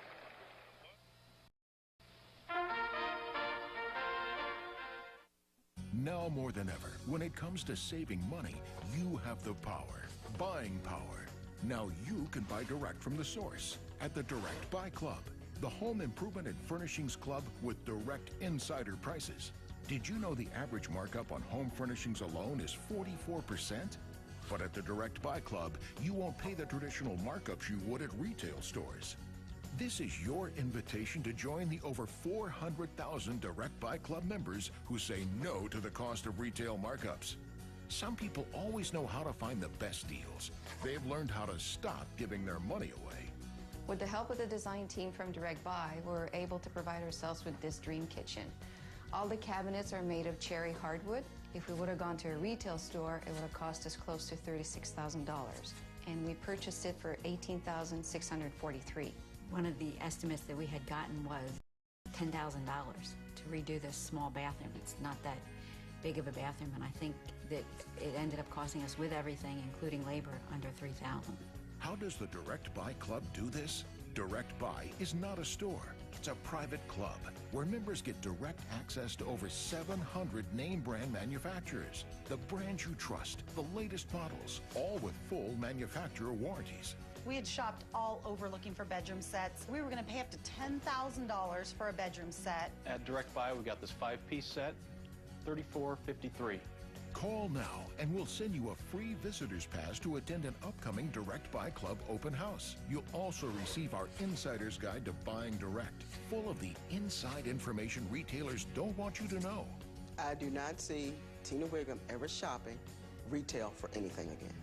Now more than ever, when it comes to saving money, you have the power, buying power. Now you can buy direct from the source at the Direct Buy Club, the home improvement and furnishings club with direct insider prices. Did you know the average markup on home furnishings alone is 44%? But at the Direct Buy Club, you won't pay the traditional markups you would at retail stores. This is your invitation to join the over 400,000 Direct Buy Club members who say no to the cost of retail markups. Some people always know how to find the best deals. They've learned how to stop giving their money away. With the help of the design team from Direct Buy, we're able to provide ourselves with this dream kitchen. All the cabinets are made of cherry hardwood. If we would have gone to a retail store, it would have cost us close to $36,000. And we purchased it for $18,643. One of the estimates that we had gotten was $10,000 to redo this small bathroom. It's not that big of a bathroom, and I think that it ended up costing us, with everything, including labor, under $3,000. How does the Direct Buy Club do this? Direct Buy is not a store. It's a private club where members get direct access to over 700 name brand manufacturers. The brands you trust, the latest models, all with full manufacturer warranties. We had shopped all over looking for bedroom sets. We were going to pay up to $10,000 for a bedroom set. At Direct Buy, we got this 5-piece set, $34.53. Call now and we'll send you a free visitor's pass to attend an upcoming Direct Buy Club open house. You'll also receive our Insider's Guide to Buying Direct, full of the inside information retailers don't want you to know. I do not see Tina Wiggum ever shopping retail for anything again.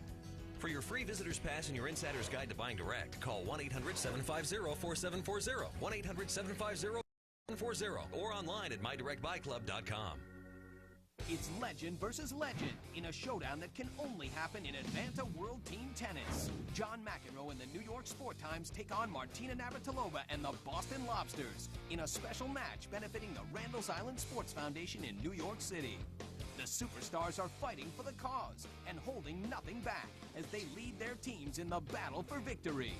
For your free visitor's pass and your Insider's Guide to Buying Direct, call 1-800-750-4740, 1-800-750-4740, or online at mydirectbuyclub.com. It's legend versus legend in a showdown that can only happen in Advanta World Team Tennis. John McEnroe and the New York Sport Times take on Martina Navratilova and the Boston Lobsters in a special match benefiting the Randall's Island Sports Foundation in New York City. The superstars are fighting for the cause and holding nothing back as they lead their teams in the battle for victory.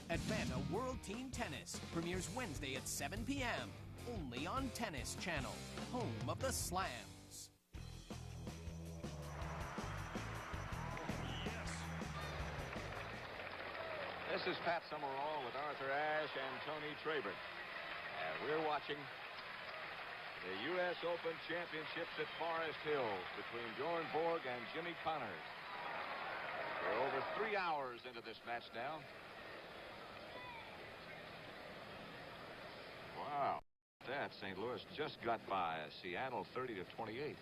Advanta World Team Tennis premieres Wednesday at 7 p.m. only on Tennis Channel, home of the Slams. This is Pat Summerall with Arthur Ashe and Tony Traber. And we're watching the U.S. Open Championships at Forest Hills between Bjorn Borg and Jimmy Connors. We're over 3 hours into this match now. Wow. That St. Louis just got by Seattle 30-28.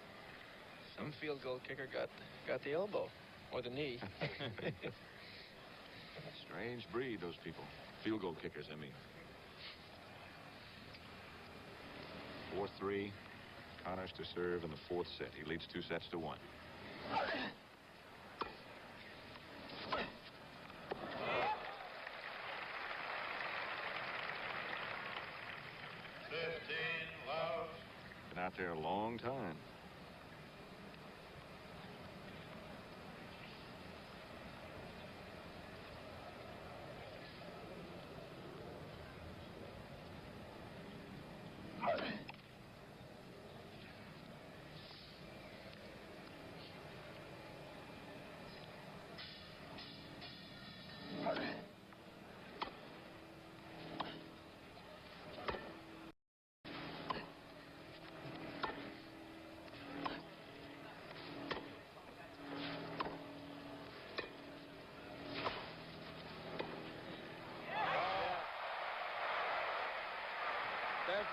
Some field goal kicker got the elbow or the knee. Strange breed, those people. Field goal kickers, I mean. 4-3. Connors to serve in the fourth set. He leads 2-1. 15 love. Been out there a long time.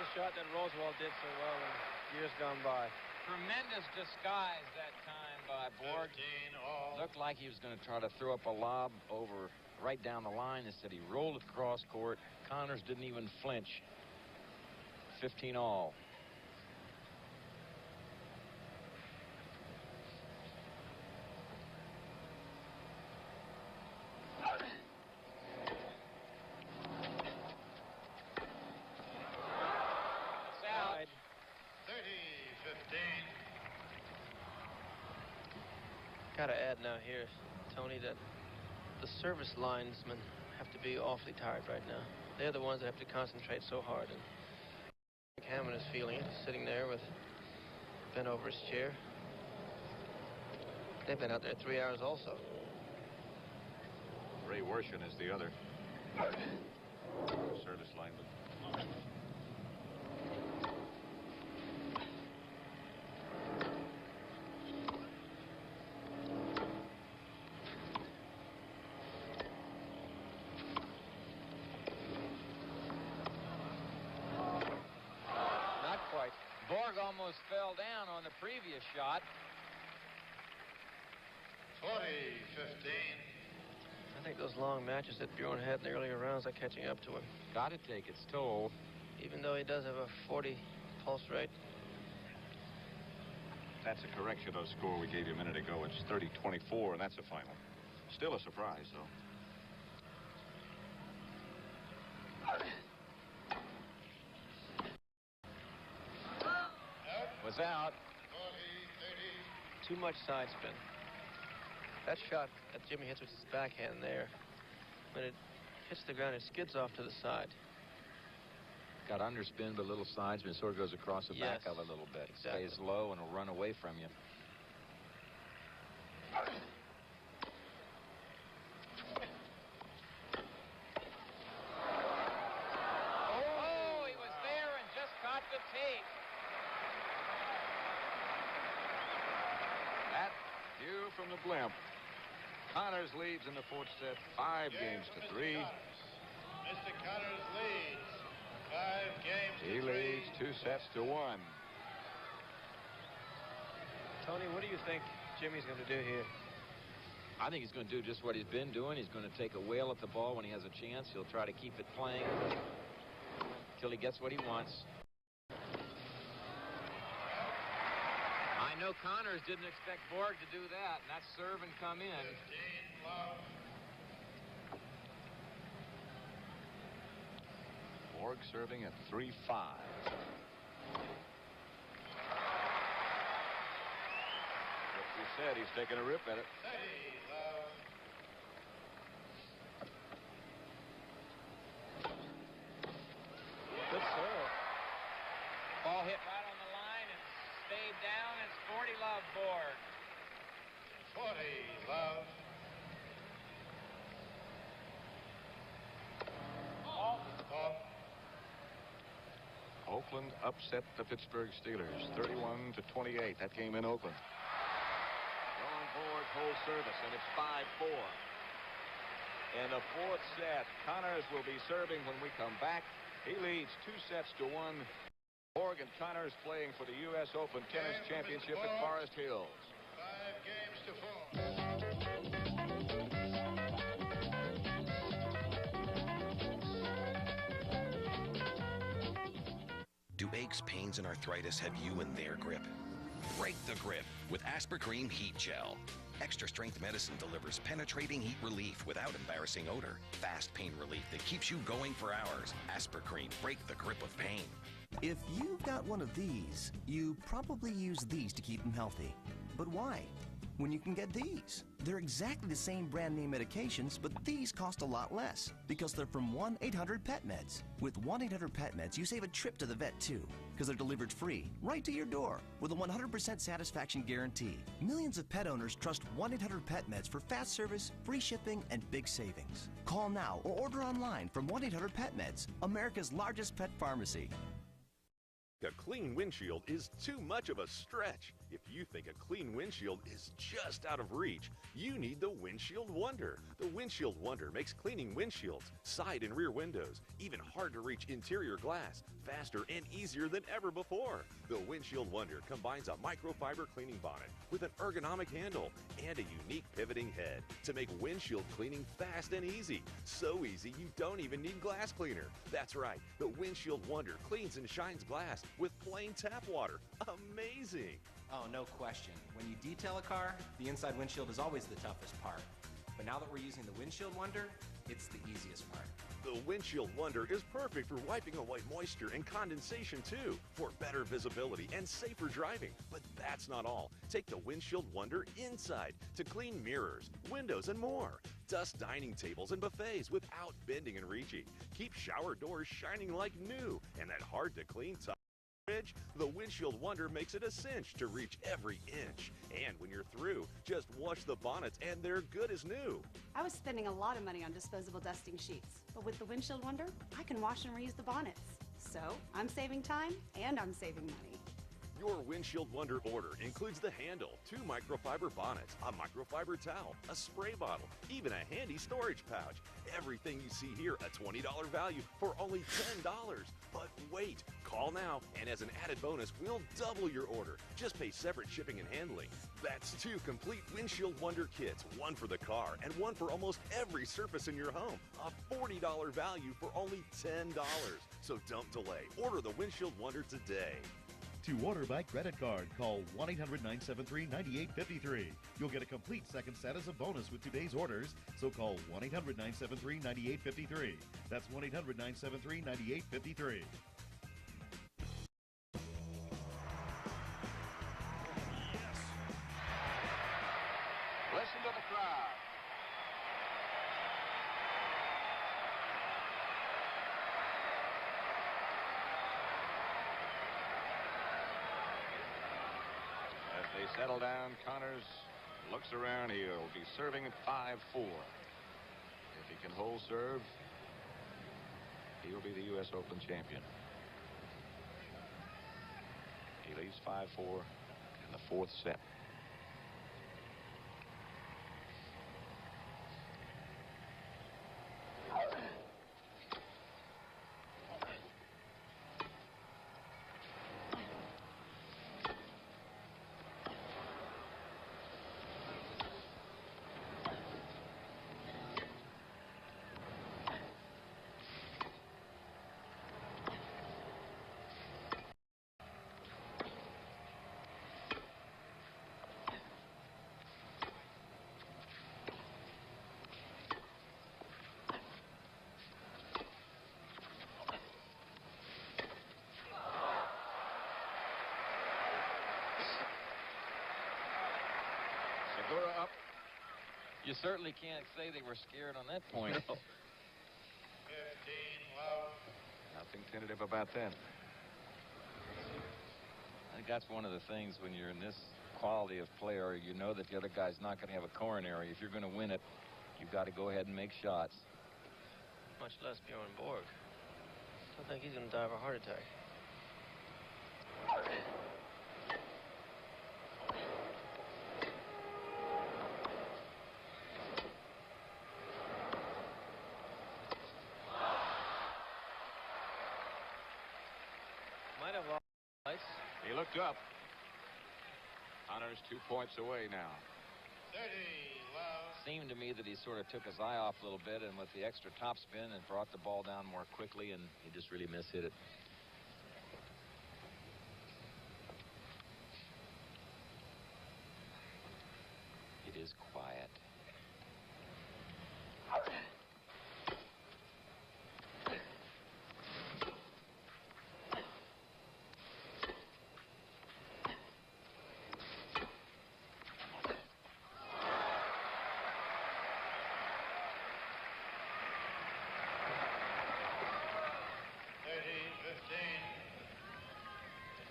the shot that Roosevelt did so well in years gone by. Tremendous disguise that time by Borg. Looked like he was going to try to throw up a lob over right down the line. Instead, he rolled it cross court. Connors didn't even flinch. 15 all. Got to add now here, Tony, that the service linesmen have to be awfully tired right now. They're the ones that have to concentrate so hard. And Hammond is feeling it. He's sitting there with bent over his chair. They've been out there 3 hours also. Ray Worshin is the other service lineman. Borg almost fell down on the previous shot. 40-15. I think those long matches that Bjorn had in the earlier rounds are catching up to him. Got to take its toll. Even though he does have a 40 pulse rate. That's a correction of the score we gave you a minute ago. It's 30-24, and that's a final. Still a surprise, though. Was out. 40-30. Too much side spin. That shot that Jimmy hits with his backhand there, when it hits the ground, it skids off to the side. Got underspin, but a little side spin, sort of goes across the back of it a little bit. Exactly. Stays low and will run away from you. Oh, he was there and just caught the tape. That view from the blimp. Connors leads in the fourth set, 5 games to 3. Mr. Connors leads 5 games to 3. He leads 2 sets to 1. Tony, what do you think Jimmy's going to do here? I think he's going to do just what he's been doing. He's going to take a whale at the ball when he has a chance. He'll try to keep it playing until he gets what he wants. I know Connors didn't expect Borg to do that, and that's serve and come in. 15 love. Borg serving at 3-5. As you said, he's taking a rip at it. 30 love. Good serve. Ball hit right on the line and stayed down. It's 40 love Borg. 40 love. Oakland upset the Pittsburgh Steelers, 31-28. That game in Oakland. John Borg holds service, and it's 5-4. In the fourth set, Connors will be serving when we come back. He leads 2 sets to 1. Borg and Connors playing for the U.S. Open Tennis Championship at Forest Hills. 5 games to 4. Do aches, pains, and arthritis have you in their grip? Break the grip with Aspercream Heat Gel. Extra strength medicine delivers penetrating heat relief without embarrassing odor. Fast pain relief that keeps you going for hours. Aspercream, break the grip of pain. If you've got one of these, you probably use these to keep them healthy. But why? When you can get these. They're exactly the same brand name medications, but these cost a lot less because they're from 1-800-PET-MEDS. With 1-800-PET-MEDS, you save a trip to the vet too, because they're delivered free, right to your door, with a 100% satisfaction guarantee. Millions of pet owners trust 1-800-PET-MEDS for fast service, free shipping, and big savings. Call now or order online from 1-800-PET-MEDS, America's largest pet pharmacy. A clean windshield is too much of a stretch. If you think a clean windshield is just out of reach, you need the Windshield Wonder. The Windshield Wonder makes cleaning windshields, side and rear windows, even hard-to-reach interior glass, faster and easier than ever before. The Windshield Wonder combines a microfiber cleaning bonnet with an ergonomic handle and a unique pivoting head to make windshield cleaning fast and easy. So easy you don't even need glass cleaner. That's right, the Windshield Wonder cleans and shines glass with plain tap water. Amazing! Oh, no question. When you detail a car, the inside windshield is always the toughest part. But now that we're using the Windshield Wonder, it's the easiest part. The Windshield Wonder is perfect for wiping away moisture and condensation too, for better visibility and safer driving. But that's not all. Take the Windshield Wonder inside to clean mirrors, windows, and more. Dust dining tables and buffets without bending and reaching. Keep shower doors shining like new, and that hard-to-clean top fridge, the Windshield Wonder makes it a cinch to reach every inch. And when you're through, just wash the bonnets and they're good as new. I was spending a lot of money on disposable dusting sheets, but with the Windshield Wonder, I can wash and reuse the bonnets. So I'm saving time and I'm saving money. Your Windshield Wonder order includes the handle, 2 microfiber bonnets, a microfiber towel, a spray bottle, even a handy storage pouch. Everything you see here, a $20 value for only $10. But wait, call now, and as an added bonus, we'll double your order. Just pay separate shipping and handling. That's 2 complete Windshield Wonder kits, one for the car and one for almost every surface in your home. A $40 value for only $10. So don't delay. Order the Windshield Wonder today. To order by credit card, call 1-800-973-9853. You'll get a complete second set as a bonus with today's orders, so call 1-800-973-9853. That's 1-800-973-9853. Listen to the crowd. As they settle down, Connors looks around. He'll be serving at 5-4. If he can hold serve, he'll be the U.S. Open champion. He leads 5-4 in the 4th set. Up. You certainly can't say they were scared on that point. No. 15 love. Nothing tentative about that. I think that's one of the things when you're in this quality of player, you know that the other guy's not going to have a coronary. If you're going to win it, you've got to go ahead and make shots. Much less Bjorn Borg. I don't think he's going to die of a heart attack. He looked up. Connors 2 points away now. 30 love. Seemed to me that he sort of took his eye off a little bit, and with the extra topspin and brought the ball down more quickly, and he just really mishit it. It is quiet.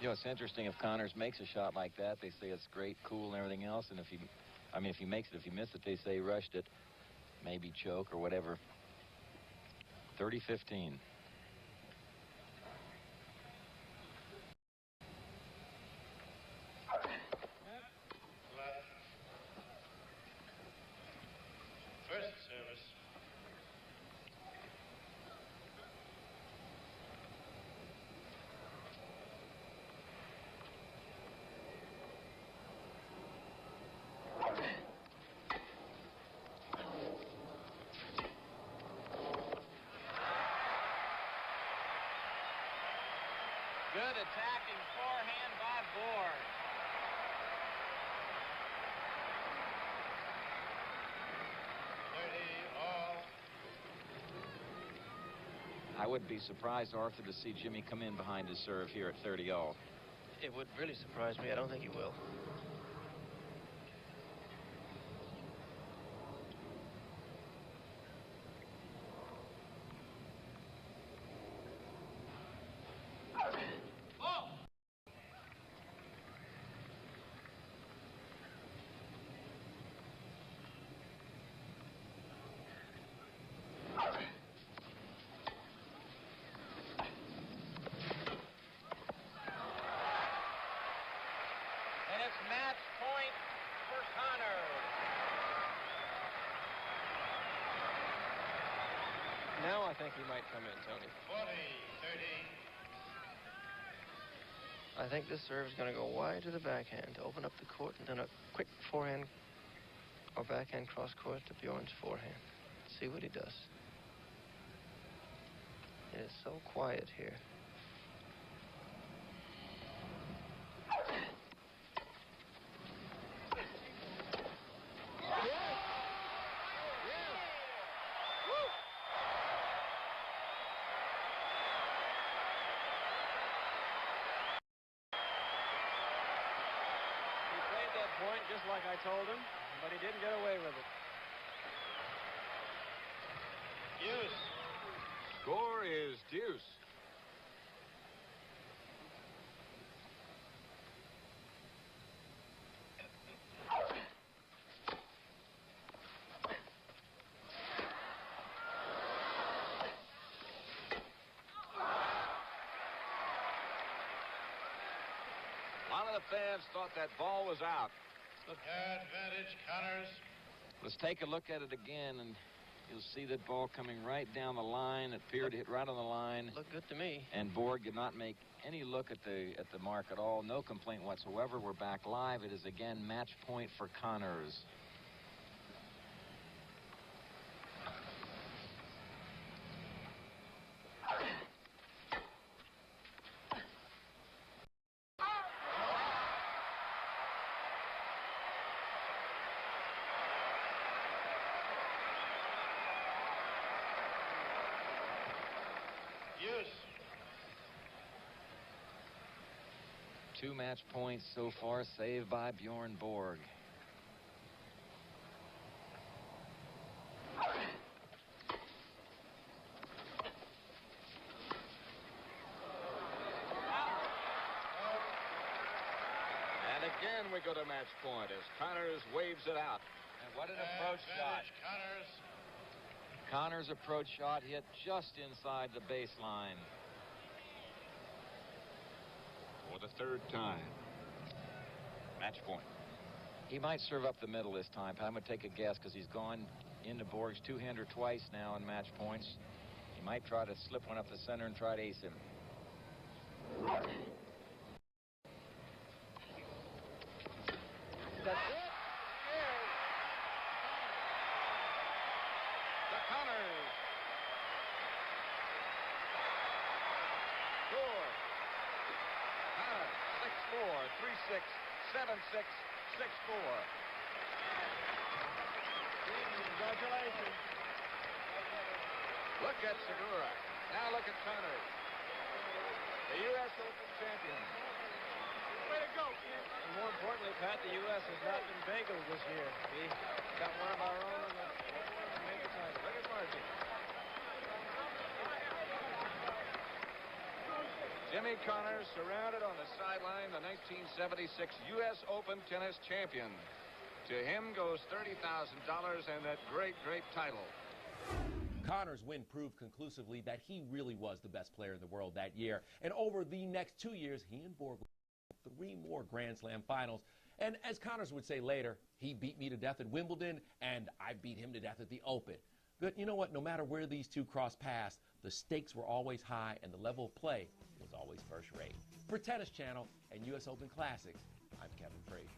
You know, it's interesting if Connors makes a shot like that, they say it's great, cool, and everything else. And if he makes it, if he missed it, they say he rushed it, maybe choke or whatever. 30-15. Good attacking forehand by Borg. I would be surprised, Arthur, to see Jimmy come in behind his serve here at 30-all. It would really surprise me. I don't think he will. Match point for Connors. Now I think he might come in, Tony. 40-30. I think this serve is going to go wide to the backhand to open up the court, and then a quick forehand or backhand cross court to Bjorn's forehand. See what he does. It is so quiet here. Point just like I told him, but he didn't get away with it. Deuce. Score is deuce. A lot of the fans thought that ball was out. Advantage, Connors. Let's take a look at it again, and you'll see that ball coming right down the line. It appeared to hit right on the line. Looked good to me. And Borg did not make any look at the mark at all. No complaint whatsoever. We're back live. It is again match point for Connors. Deuce. 2 match points so far, saved by Bjorn Borg. And again we go to match point as Connors waves it out. And what an approach shot. Connors. Connors' approach shot hit just inside the baseline. For the third time. Match point. He might serve up the middle this time. I'm going to take a guess because he's gone into Borg's two-hander twice now in match points. He might try to slip one up the center and try to ace him. That's it. The Connors. Score. Connors 6-4, 3-6, 7-6, 6-4. Congratulations. Look at Segura. Now look at Connors. The U.S. Open champion. Way to go, kid. And more importantly, Pat, the U.S. has not been bageled this year. We got one of our own in the major title. Look at Margie. Jimmy Connors surrounded on the sideline, the 1976 U.S. Open tennis champion. To him goes $30,000 and that great, great title. Connors' win proved conclusively that he really was the best player in the world that year. And over the next 2 years, he and Borg won 3 more Grand Slam finals. And as Connors would say later, he beat me to death at Wimbledon, and I beat him to death at the Open. But you know what? No matter where these two crossed paths, the stakes were always high, and the level of play was always first rate. For Tennis Channel and U.S. Open Classics, I'm Kevin Frazier.